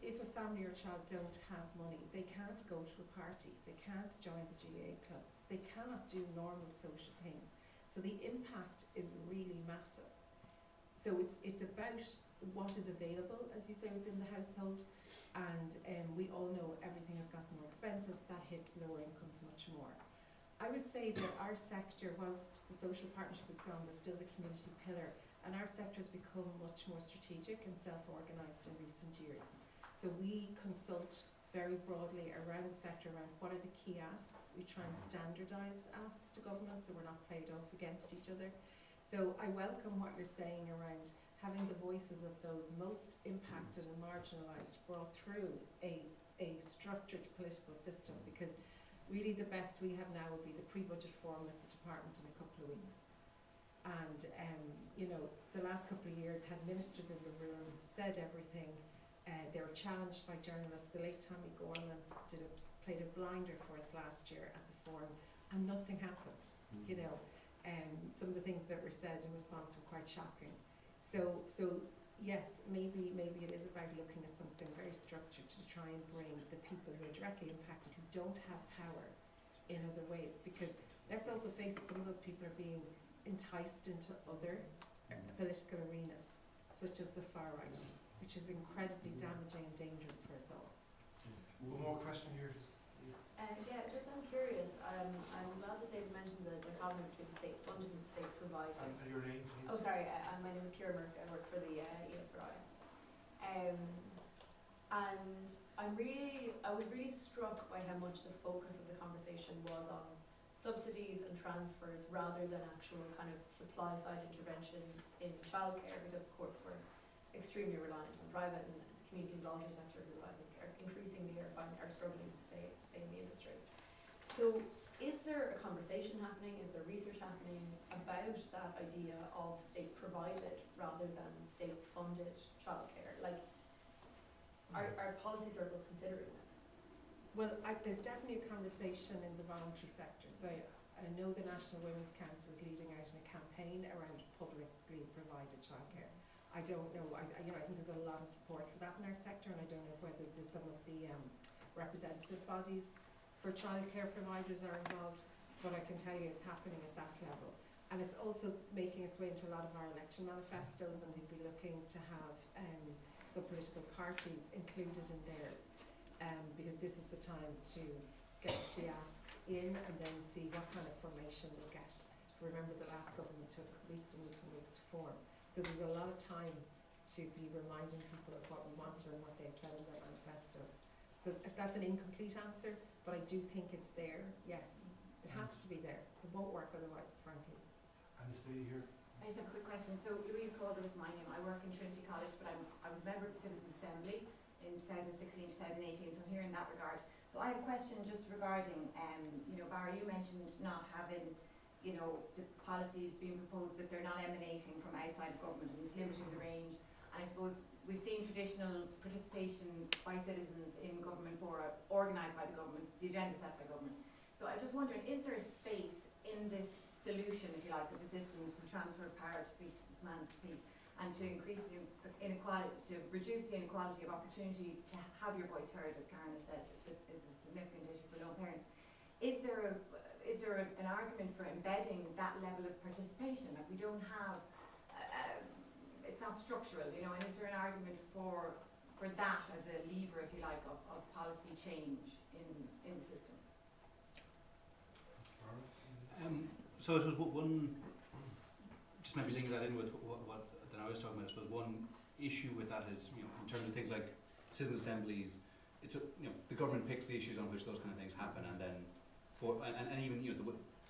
if a family or child don't have money, they can't go to a party, they can't join the GA club, they cannot do normal social things. So the impact is really massive. So it's about what is available, as you say, within the household, and we all know everything has gotten more expensive. That hits lower incomes much more. I would say that our sector, whilst the social partnership is gone, there's still the community pillar, and our sector has become much more strategic and self-organised in recent years. So we consult very broadly around the sector, around what are the key asks. We try and standardise asks to government so we're not played off against each other. So I welcome what you're saying around having the voices of those most impacted and marginalised brought through a structured political system, because really the best we have now would be the pre-budget forum at the department in a couple of weeks. And you know, the last couple of years had ministers in the room, said everything. They were challenged by journalists. The late Tommy Gorman played a blinder for us last year at the forum, and nothing happened. You know, some of the things that were said in response were quite shocking. So yes, maybe it is about looking at something very structured to try and bring the people who are directly impacted, who don't have power, in other ways. Because let's also face it, some of those people are being enticed into other political arenas, such as the far right, which is incredibly damaging and dangerous for us all. One more question here. Yeah, just I'm curious. I'm glad that David mentioned the dichotomy between state funded and state provided. And your name, please. Oh, sorry. My name is Kiernan. I work for the ESRI. And I was really struck by how much the focus of the conversation was on subsidies and transfers rather than actual kind of supply side interventions in childcare, because of course we're extremely reliant on private and community and voluntary sector, who I think are increasingly are struggling to stay in the industry. So is there a conversation happening, is there research happening about that idea of state provided rather than state funded childcare? Like, are policy circles considering this? Well, there's definitely a conversation in the voluntary sector. So I know the National Women's Council is leading out in a campaign around publicly provided childcare. I don't know, I think there's a lot of support for that in our sector, and I don't know whether there's some of the representative bodies for childcare providers are involved, but I can tell you it's happening at that level. And it's also making its way into a lot of our election manifestos, and we'd be looking to have some political parties included in theirs, because this is the time to get the asks in and then see what kind of formation we'll get. Remember, the last government took weeks and weeks and weeks to form. So there's a lot of time to be reminding people of what we wanted and what they had said in their manifestos. So that's an incomplete answer, but I do think it's there, yes. It has to be there. It won't work otherwise, frankly. And this lady here. I just have a quick question. So Louise Calder is my name. I work in Trinity College, but I was a member of the Citizens Assembly in 2016, 2018, so I'm here in that regard. So I have a question just regarding, Barra, you mentioned not having the policies being proposed, that they're not emanating from outside of government and it's limiting the range. And I suppose we've seen traditional participation by citizens in government fora organised by the government, the agenda set by government. So I'm just wondering, is there a space in this solution, if you like, of the systems for transfer of power to speak to this man's piece and to increase the inequality, to reduce the inequality of opportunity to have your voice heard, as Karen has said, is a significant issue for lone parents. Is there an argument for embedding that level of participation? Like, we don't have, it's not structural, and is there an argument for that as a lever, if you like, of policy change in the system? So it was one, just maybe linking that in with what that I was talking about. I suppose one issue with that is, in terms of things like citizen assemblies, it's the government picks the issues on which those kind of things happen, and then and even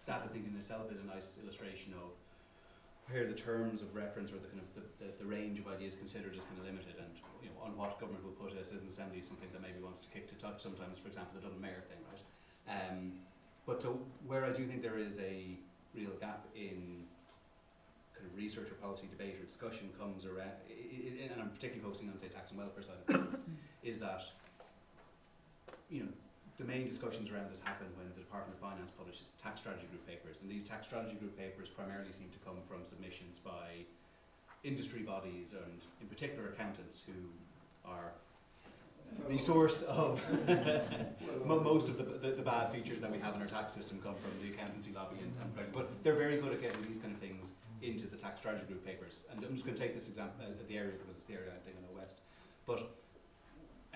that I think in itself is a nice illustration of where the terms of reference or the kind of the range of ideas considered is kind of limited, and on what government will put a citizen assembly is something that maybe wants to kick to touch sometimes. For example, the Dublin Mayor thing, right? But where I do think there is a real gap in kind of research or policy debate or discussion comes around, and I'm particularly focusing on, say, tax and welfare side of things, is that the main discussions around this happen when the Department of Finance publishes tax strategy group papers, and these tax strategy group papers primarily seem to come from submissions by industry bodies and in particular accountants, who are the source of most of the bad features that we have in our tax system come from the accountancy lobby and but they're very good at getting these kind of things into the tax strategy group papers. And I'm just going to take this example, the area, because it's the area I think I know best. But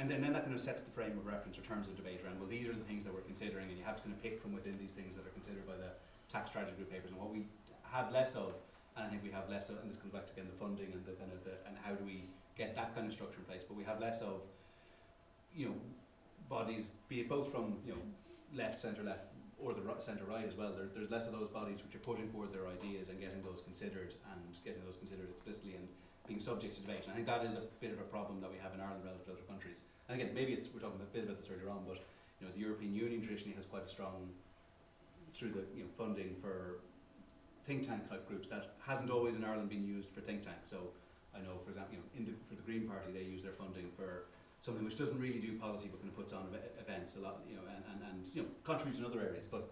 And then that kind of sets the frame of reference or terms of debate around, well, these are the things that we're considering, and you have to kind of pick from within these things that are considered by the tax strategy group papers. And what we have less of, and I think we have less of, and this comes back to again the funding and the kind of and how do we get that kind of structure in place, but we have less of, bodies, be it both from, left, centre left, or the centre right as well. There's less of those bodies which are putting forward their ideas and getting those considered explicitly and being subject to debate. And I think that is a bit of a problem that we have in Ireland relative to other countries. And again, maybe we're talking a bit about this earlier on, but the European Union traditionally has quite a strong, through the funding for think tank type groups, that hasn't always in Ireland been used for think tanks. So I know, for example, for the Green Party, they use their funding for something which doesn't really do policy but kind of puts on events a lot, and contributes in other areas. But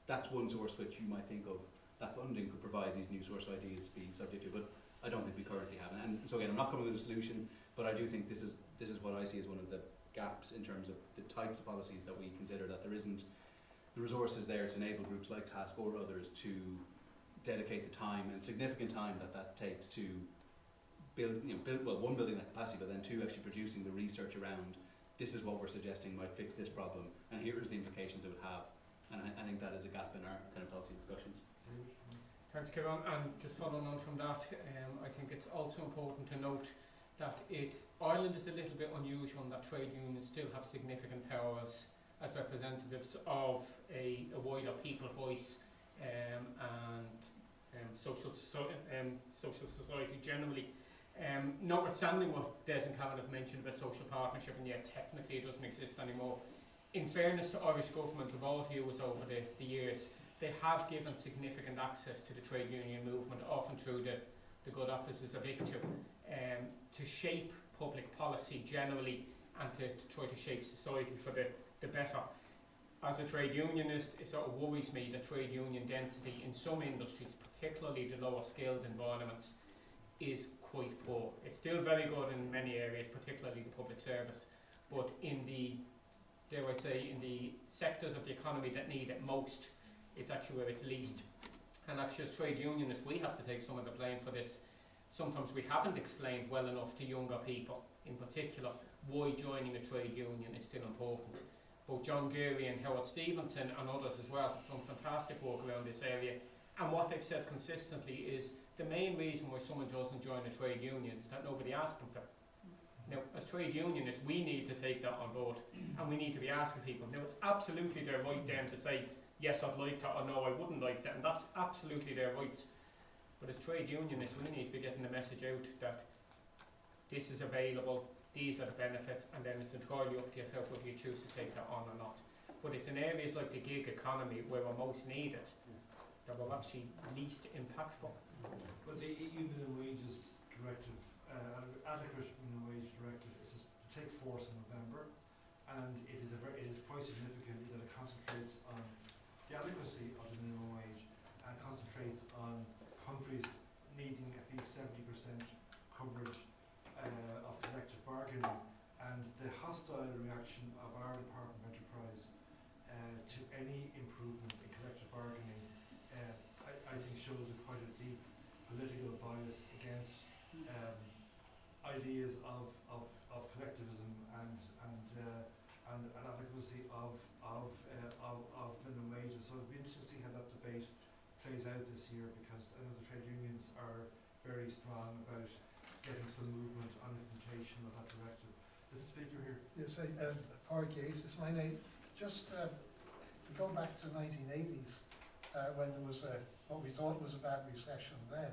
that's one source which you might think of that funding could provide these new source of ideas to be subject to. But I don't think we currently have. And so again, I'm not coming with a solution, but I do think this is what I see as one of the gaps in terms of the types of policies that we consider, that there isn't the resources there to enable groups like TASC or others to dedicate the time and significant time that takes to build, one, building that capacity, but then two, actually producing the research around this is what we're suggesting might fix this problem, and here's the implications it would have. And I think that is a gap in our kind of policy discussions. Thanks, Kieran. And just following on from that, I think it's also important to note that Ireland is a little bit unusual in that trade unions still have significant powers as representatives of a wider people voice and social society generally. Notwithstanding what Des and Karen have mentioned about social partnership, and yet technically it doesn't exist anymore. In fairness to Irish governments of all hues over the years, they have given significant access to the trade union movement, often through the good offices of ICTU, to shape public policy generally and to try to shape society for the better. As a trade unionist, it sort of worries me that trade union density in some industries, particularly the lower skilled environments, is quite poor. It's still very good in many areas, particularly the public service, but in the, dare I say, in the sectors of the economy that need it most, it's actually where it's least. And actually as trade unionists, we have to take some of the blame for this. Sometimes we haven't explained well enough to younger people, in particular, why joining a trade union is still important. Both John Geary and Howard Stevenson and others as well have done fantastic work around this area. And what they've said consistently is the main reason why someone doesn't join a trade union is that nobody asked them to. Now, as trade unionists, we need to take that on board, and we need to be asking people. Now, it's absolutely their right then to say, yes, I'd like that, or no, I wouldn't like that, and that's absolutely their right. But as trade unionists, we need to be getting the message out that this is available, these are the benefits, and then it's entirely up to yourself whether you choose to take that on or not. But it's in areas like the gig economy where we're most needed that we're actually least impactful. But the EU Minimum Wages Directive, Adequate Minimum Wage Directive, is to take force in November, and it is quite significant that it concentrates on the adequacy of the minimum wage and concentrates on countries needing at least 70% coverage of collective bargaining, and the hostile reaction of our Department of Enterprise to any improvement in collective bargaining I think shows quite a deep political bias against ideas of collectivism and adequacy of minimum wages. So it'll be interesting to see how that debate plays out this year, because I know the trade unions are very strong about getting some movement on implementation of that directive. This is the speaker here. Yes, Park Yates is my name. Just to go back to the 1980s, when there was what we thought was a bad recession then,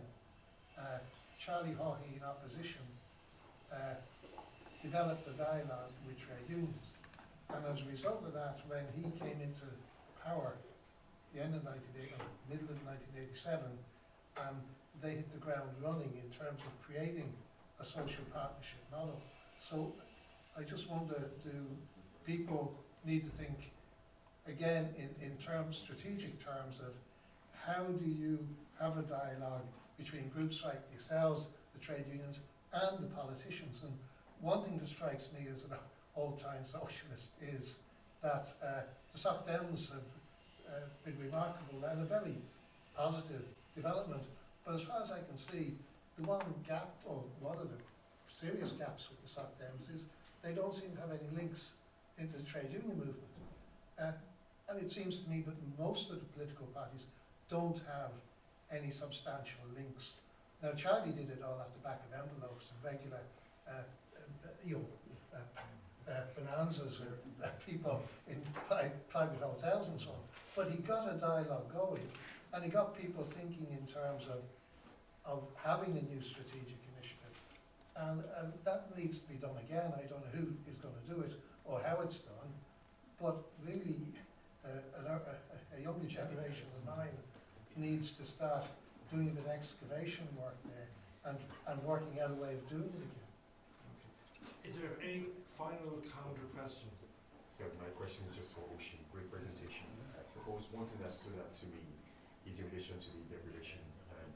Charlie Haughey in opposition developed a dialogue with trade unions. And as a result of that, when he came into power, the end of 1980, middle of 1987, they hit the ground running in terms of creating a social partnership model. So I just wonder, do people need to think again in terms, strategic terms of how do you have a dialogue between groups like yourselves, the trade unions, and the politicians? And one thing that strikes me as an old-time socialist is that the Soc Dems have been remarkable and a very positive development. But as far as I can see, the one gap, or one of the serious gaps with the Soc Dems, is they don't seem to have any links into the trade union movement. And it seems to me that most of the political parties don't have any substantial links. Now, Charlie did it all at the back of envelopes and regular, bonanzas with people in private hotels and so on. But he got a dialogue going, and he got people thinking in terms of having a new strategic initiative. And that needs to be done again. I don't know who is going to do it or how it's done, but really a younger generation than mine needs to start doing a bit of excavation work there and working out a way of doing it again. Is there any final comment or question? So my question is just for Ocean. Great presentation. I suppose one thing that stood out to me is in relation to the deprivation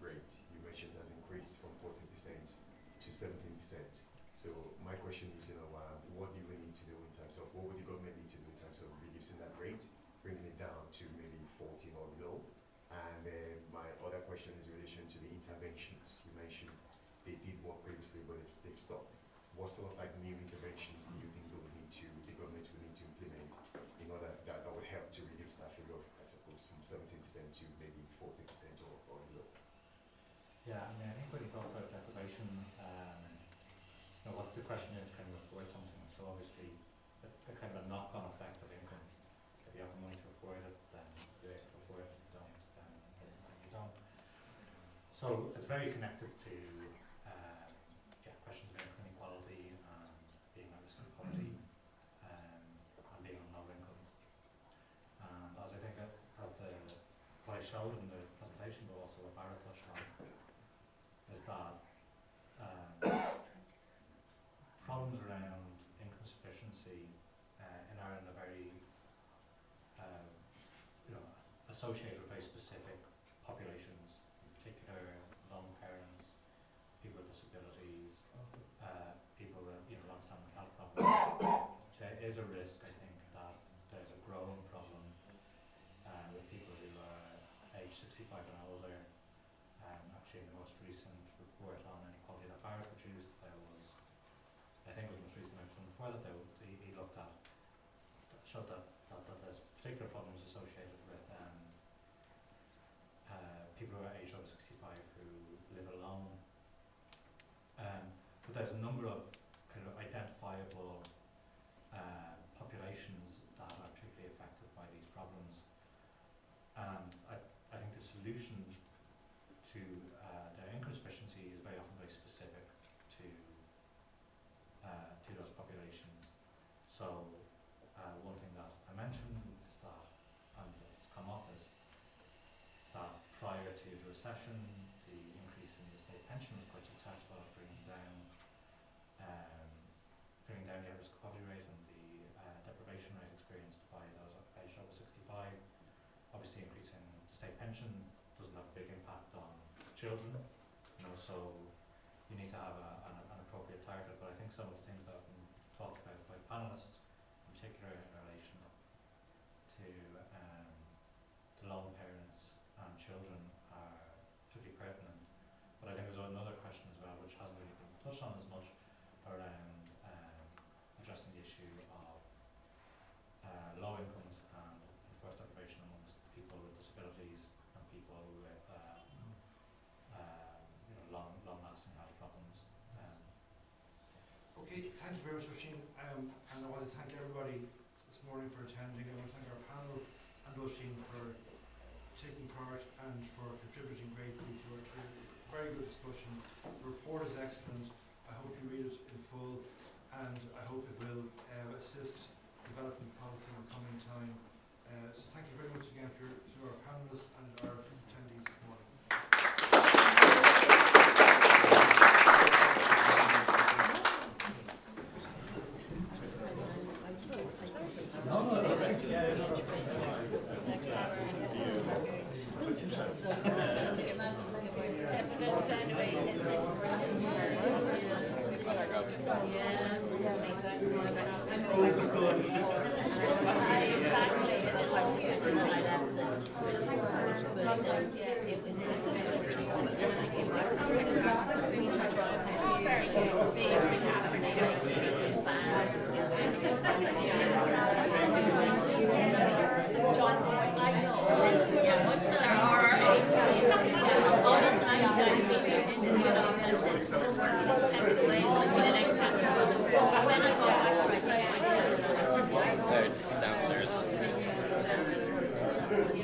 rate. You mentioned it has increased from 14% to 17%. So my question is, what do we need to do in terms of, what would the government need to do in terms of reducing that rate, bringing it down to maybe 14 or below? And then my other question is in relation to the interventions. You mentioned they did work previously, but they've stopped. What sort of new interventions do you think the government will need to implement in order that would help to reduce that figure, I suppose, from 17% to maybe 14% or below? Yeah, I think when you talk about deprivation, what the question is, can you afford something? So obviously, it's a kind of a knock-on effect of income. If you have the money to afford it, then you're able to afford it. If you don't, then you don't. So it's very connected to questions about inequality and being at risk of poverty and being on low income. And as I think what I showed in the presentation, but also what Barra touched on, is that problems around income sufficiency in Ireland are very associated with very specific populations, in particular lone parents, people with disabilities, people with long-standing health problems. There is a risk, I think, that there's a growing problem with people who are age 65 and older. Actually, in the most recent report on inequality that Barra produced, there was, I think it was most recent, from before that, he looked at, showed that there's particular problems associated with people who are aged over 65 who live alone. But there's a number of kind of identifiable populations that are particularly affected by these problems. And I think the solution to their income sufficiency is very often very specific to those populations. So one thing that I mentioned is that, and it's come up, is that prior to the recession, the increase in the state pension was quite successful at bringing down the risk of poverty rate and the deprivation rate experienced by those aged over 65. Obviously, increasing the state pension doesn't have a big impact on children, so you need to have an appropriate target. But I think some of the things that have been talked about by panelists, in particular in relation to lone parents and children, are particularly pertinent. But I think there's another question as well, which hasn't really been touched on as much, around addressing the issue of low incomes and enforced deprivation amongst people with disabilities and people with long-lasting health problems. Okay, thank you very much, Oisin. And I want to thank everybody this morning for attending. I want to thank our panel and Oisin for taking part and for contributing greatly to a very good discussion. The report is excellent. I hope you read it in full, and I hope it will assist development policy in the coming time. So thank you very much again to our panelists and our attendees this morning. Very good. Yeah.